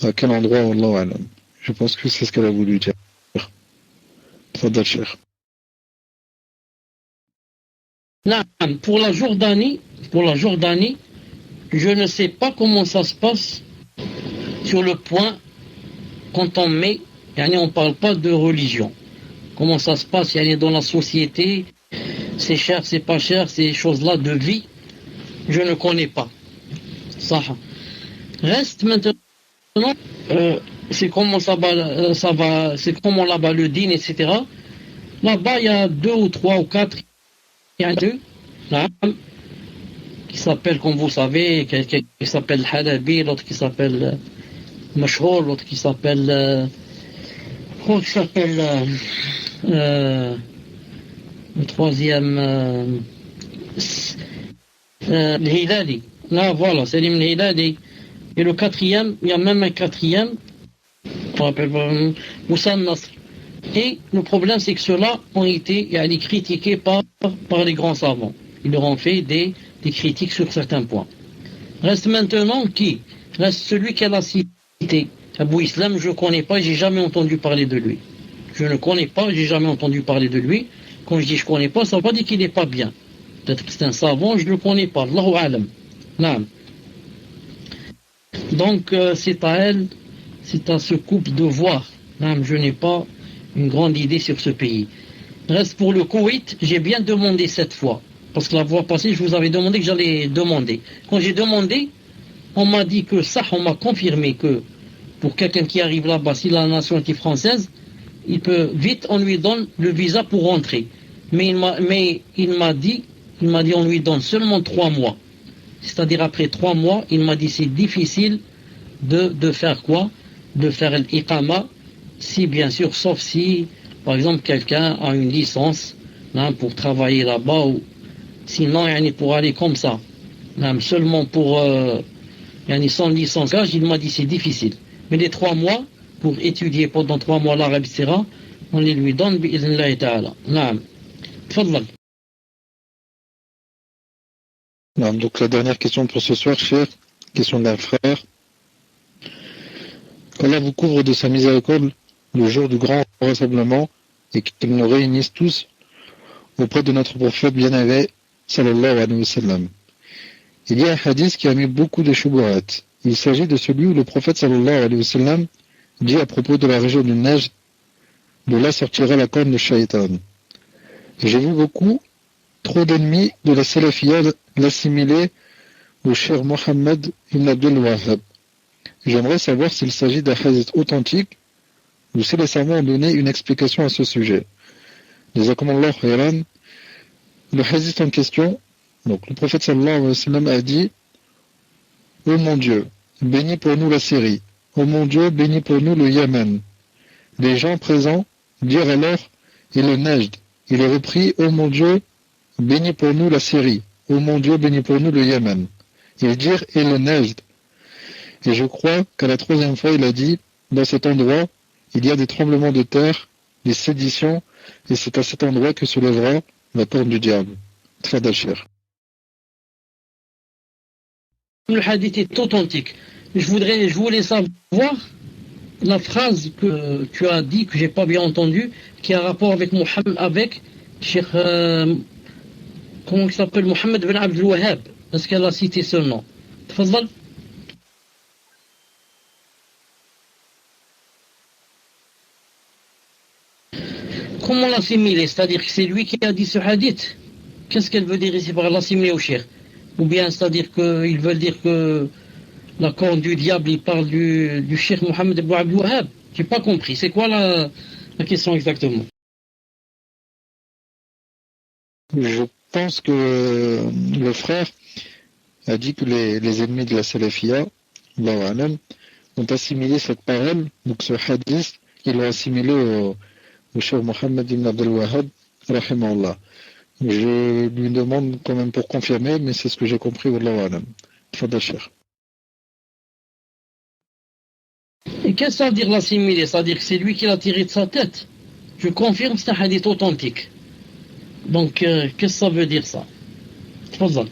À quel endroit, Wallahu alam. Je pense que c'est ce qu'elle a voulu dire. Fadal Cheikh. Non, pour la Jordanie, je ne sais pas comment ça se passe sur le point quand on met, on ne parle pas de religion. Comment ça se passe dans la société, c'est cher, c'est pas cher, ces choses-là de vie, je ne connais pas. Ça. Reste maintenant, c'est comment ça va, c'est comment là-bas le dîner, etc. Là-bas, il y a 2 ou 3 ou 4. Il y a deux qui s'appellent, comme vous savez, qui s'appelle Halabi, l'autre qui s'appelle Mashhour, l'autre qui s'appelle le troisième le Hilali. Là, voilà, c'est l'Hilali. Et le quatrième, il y a même un quatrième, on rappelle Moussa Nasr. Et le problème, c'est que ceux-là ont été critiqués par les grands savants. Ils leur ont fait des critiques sur certains points. Reste maintenant qui? Reste celui qu'elle a cité. Abu Islam, je ne connais pas, j'ai jamais entendu parler de lui. Je ne connais pas, j'ai jamais entendu parler de lui. Quand je dis je ne connais pas, ça ne veut pas dire qu'il n'est pas bien. Peut-être que c'est un savant, je ne le connais pas. Allahu alam. Non. Donc, c'est à elle, c'est à ce couple de voir. Non, je n'ai pas une grande idée sur ce pays. Reste pour le Koweït, j'ai bien demandé cette fois. Parce que la fois passée, je vous avais demandé que j'allais demander. Quand j'ai demandé, on m'a dit que ça, on m'a confirmé que pour quelqu'un qui arrive là-bas, s'il a la nationalité française, il peut vite, on lui donne le visa pour rentrer. Mais il m'a dit, on lui donne seulement 3 mois. C'est-à-dire après 3 mois, il m'a dit c'est difficile de faire quoi? De faire l'iqama, si bien sûr, sauf si, par exemple, quelqu'un a une licence pour travailler là-bas, ou sinon, pour aller comme ça. Seulement pour sans licence, il m'a dit c'est difficile. Mais les 3 mois, pour étudier pendant 3 mois l'arabe, etc., on les lui donne, bi'idhnillahi ta'ala. Naam. Tfadlal. Donc la dernière question pour ce soir, cher, question d'un frère. Qu'Allah vous couvre de sa miséricorde le jour du grand rassemblement et qu'il nous réunisse tous auprès de notre prophète bien-aimé, sallallahu alayhi wa sallam. Il y a un hadith qui a mis beaucoup de shubuhat. Il s'agit de celui où le prophète sallallahu alayhi wa sallam dit à propos de la région du Najd, de là sortira la corne de Shaitan. J'ai vu beaucoup, trop d'ennemis de la salafiyya l'assimiler au cher Mohammed ibn Abdul Wahhab. J'aimerais savoir s'il s'agit d'un hadith authentique ou si les savants ont donné une explication à ce sujet. Jazakumullah khairan. Le hadith en question, donc le prophète sallallahu alayhi wa sallam a dit: ô mon Dieu, bénis pour nous la Syrie. Ô mon Dieu, bénis pour nous le Yémen. Les gens présents dirent alors: et le Najd. Il est repris: ô mon Dieu, bénis pour nous la Syrie. Ô mon Dieu, bénis pour nous le Yémen. Ils dirent: et le Najd. Et je crois qu'à la 3e fois, il a dit: dans cet endroit, il y a des tremblements de terre, des séditions, et c'est à cet endroit que se lèvera la corne du diable. Tfadal cher. Le hadith est authentique. Je voulais savoir la phrase que tu as dit, que j'ai pas bien entendu, qui a rapport avec Mohammed, avec Cheikh, comment il s'appelle, Mohammed ibn Abdul Wahhab. Est-ce qu'elle a cité ce nom? Tfadal. Comment l'assimiler? C'est-à-dire que c'est lui qui a dit ce hadith. Qu'est-ce qu'elle veut dire ici par l'assimiler au cheikh? Ou bien c'est-à-dire qu'ils veulent dire que la corne du diable, il parle du cheikh Mohammed ibn Abdul Wahhab? J'ai pas compris. C'est quoi la question exactement? Je pense que le frère a dit que les ennemis de la salafiyya, Allahu a'lam, ont assimilé cette parole, donc ce hadith, ils l'ont assimilé au cheikh Mohammed ibn Abdul Wahhab, rahimahullah. Je lui demande quand même pour confirmer, mais c'est ce que j'ai compris, wallahu a'lam. Tfadal cher. Et qu'est-ce que ça veut dire l'assimiler? C'est-à-dire que c'est lui qui l'a tiré de sa tête? Je confirme que c'est un hadith authentique. Donc, qu'est-ce que ça veut dire ça? Tfadal.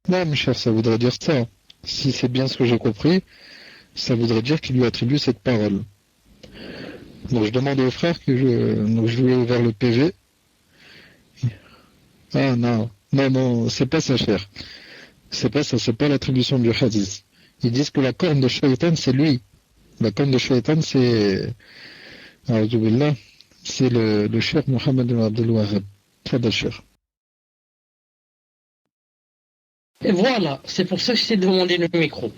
Non, mon cher, ça voudrait dire ça. Si c'est bien ce que j'ai compris, ça voudrait dire qu'il lui attribue cette parole. Donc je demande au frère que je lui ai ouvert le PV. Ah non, c'est pas ça, cher. C'est pas ça, c'est pas l'attribution du hadith. Ils disent que la corne de Shaitan, c'est lui. La corne de Shaitan, c'est c'est le cheikh Mohammed ibn Abdul Wahhab. Tfadal cher. Et voilà, c'est pour ça que j'ai demandé le micro.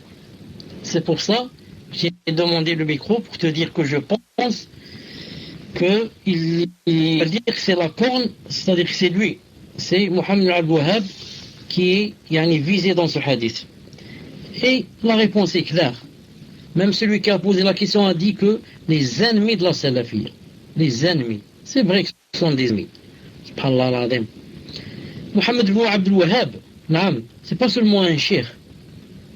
C'est pour ça que j'ai demandé le micro pour te dire que je pense qu'il veut dire que c'est la corne, c'est-à-dire que c'est lui. C'est Mohammed Abdul Wahhab qui est visé dans ce hadith. Et la réponse est claire. Même celui qui a posé la question a dit que les ennemis de la salafiyya, les ennemis, c'est vrai que ce sont des ennemis. Subhanallah al-Azim. Mohammed ibn Abdul Wahhab, c'est pas seulement un cheikh,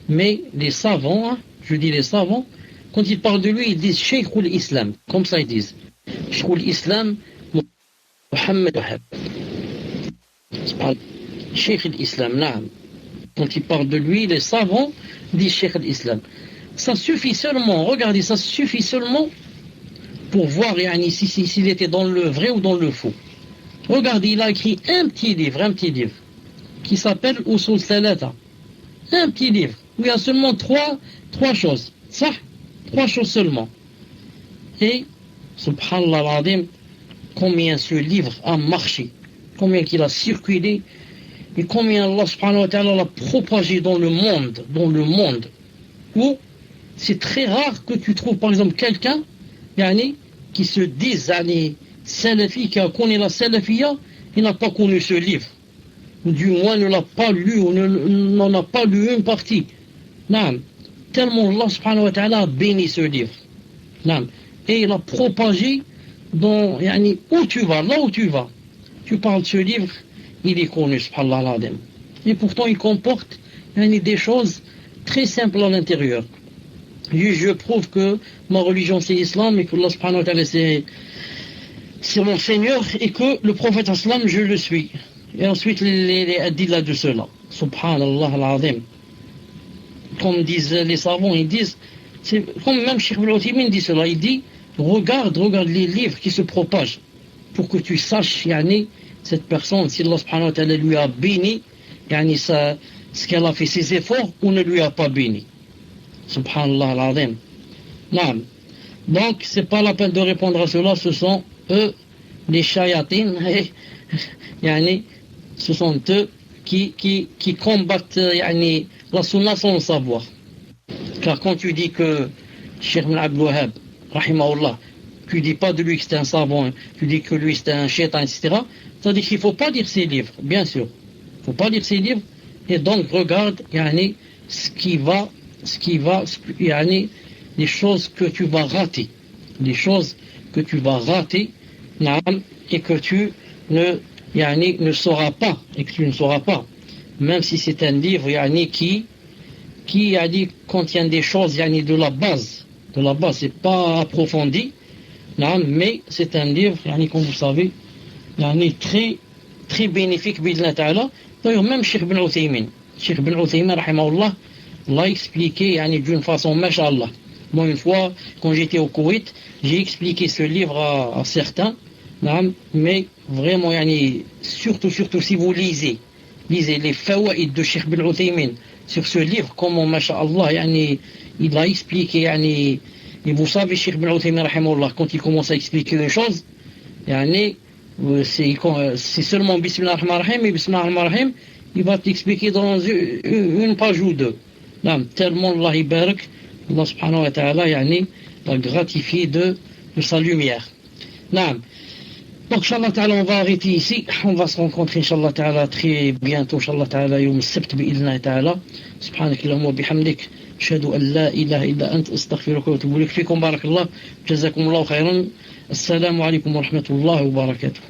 mais les savants, je dis les savants, quand ils parlent de lui, ils disent Cheikh al-Islam, comme ça ils disent. Cheikh al-Islam, Mohammed Wahhab. Cheikh al-Islam, quand ils parlent de lui, les savants disent Cheikh al-Islam. Ça suffit seulement, regardez, ça suffit seulement pour voir s'il était dans le vrai ou dans le faux. Regardez, il a écrit un petit livre, qui s'appelle Usul Thalatha. Un petit livre, où il y a seulement trois choses. Ça, 3 choses seulement. Et, subhanallah al-azim, combien ce livre a marché, combien qu'il a circulé, et combien Allah subhanahu wa ta'ala l'a propagé dans le monde, où c'est très rare que tu trouves par exemple quelqu'un qui se dise salafi, qui a connu la salafiyya, il n'a pas connu ce livre, ou du moins ne l'a pas lu, ou n'en a pas lu une partie. Non. Tellement Allah subhanahu wa ta'ala a béni ce livre. Non. Et il a propagé dans, où tu vas, là où tu vas. Tu parles de ce livre, il est connu, subhanallah al-azim. Et pourtant il comporte des choses très simples à l'intérieur. Je prouve que ma religion c'est l'islam et que Allah subhanahu wa ta'ala c'est mon Seigneur et que le prophète islam je le suis. Et ensuite les adillas de cela. Subhanallah al-azim. Comme disent les savants, ils disent, c'est comme même Cheikh Ibn Uthaymin dit cela, il dit, regarde les livres qui se propagent pour que tu saches cette personne, si Allah subhanahu wa ta'ala lui a béni, ce qu'elle a fait ses efforts ou ne lui a pas béni. Subhanallah al-azim. Donc, c'est pas la peine de répondre à cela, ce sont eux, les shayatines, ce sont eux qui combattent la sunna sans le savoir. Car quand tu dis que Cheikh Ibn Abdul Wahhab, rahimahullah, tu dis pas de lui que c'est un savant, tu dis que lui c'est un shaitan, etc. Ça dit qu'il ne faut pas lire ses livres, bien sûr. Il ne faut pas lire ses livres, et donc regarde ce qui va, les choses que tu vas rater. Les choses que tu vas rater, et que tu ne sauras pas, et que tu ne sauras pas. Même si c'est un livre qui contient des choses de la base, c'est pas approfondi, mais c'est un livre, comme vous savez, très, très bénéfique, bid'illah ta'ala. D'ailleurs, même Cheikh Ibn Uthaymin, rahimahullah, l'a expliqué d'une façon, masha'Allah. Moi, une fois, quand j'étais au Koweït, j'ai expliqué ce livre à certains, mais vraiment, surtout si vous lisez les fawaïd de Cheikh Ibn Uthaymin sur ce livre, comment, masha'Allah, il a expliqué, et vous savez, Cheikh Ibn Uthaymin, rahimahullah, quand il commence à expliquer une chose, c'est seulement Bismillah ar-Rahman ar-Rahim, et Bismillah ar-Rahman ar-Rahim, il va t'expliquer dans une page ou deux. Tellement Allah ibarak, Allah subhanahu wa ta'ala, l'a gratifié de sa lumière. Donc, Inch'Allah ta'ala, on va arrêter ici. On va se rencontrer, Inch'Allah ta'ala, très bientôt, Inch'Allah ta'ala, يوم السبت بإذن الله تعالى. سبحانك اللهم وبحمدك أشهد أن لا إله إلا أنت أستغفرك وأتوب إليك. فيكم بارك الله. جزاكم الله خيرا. السلام عليكم ورحمة الله وبركاته.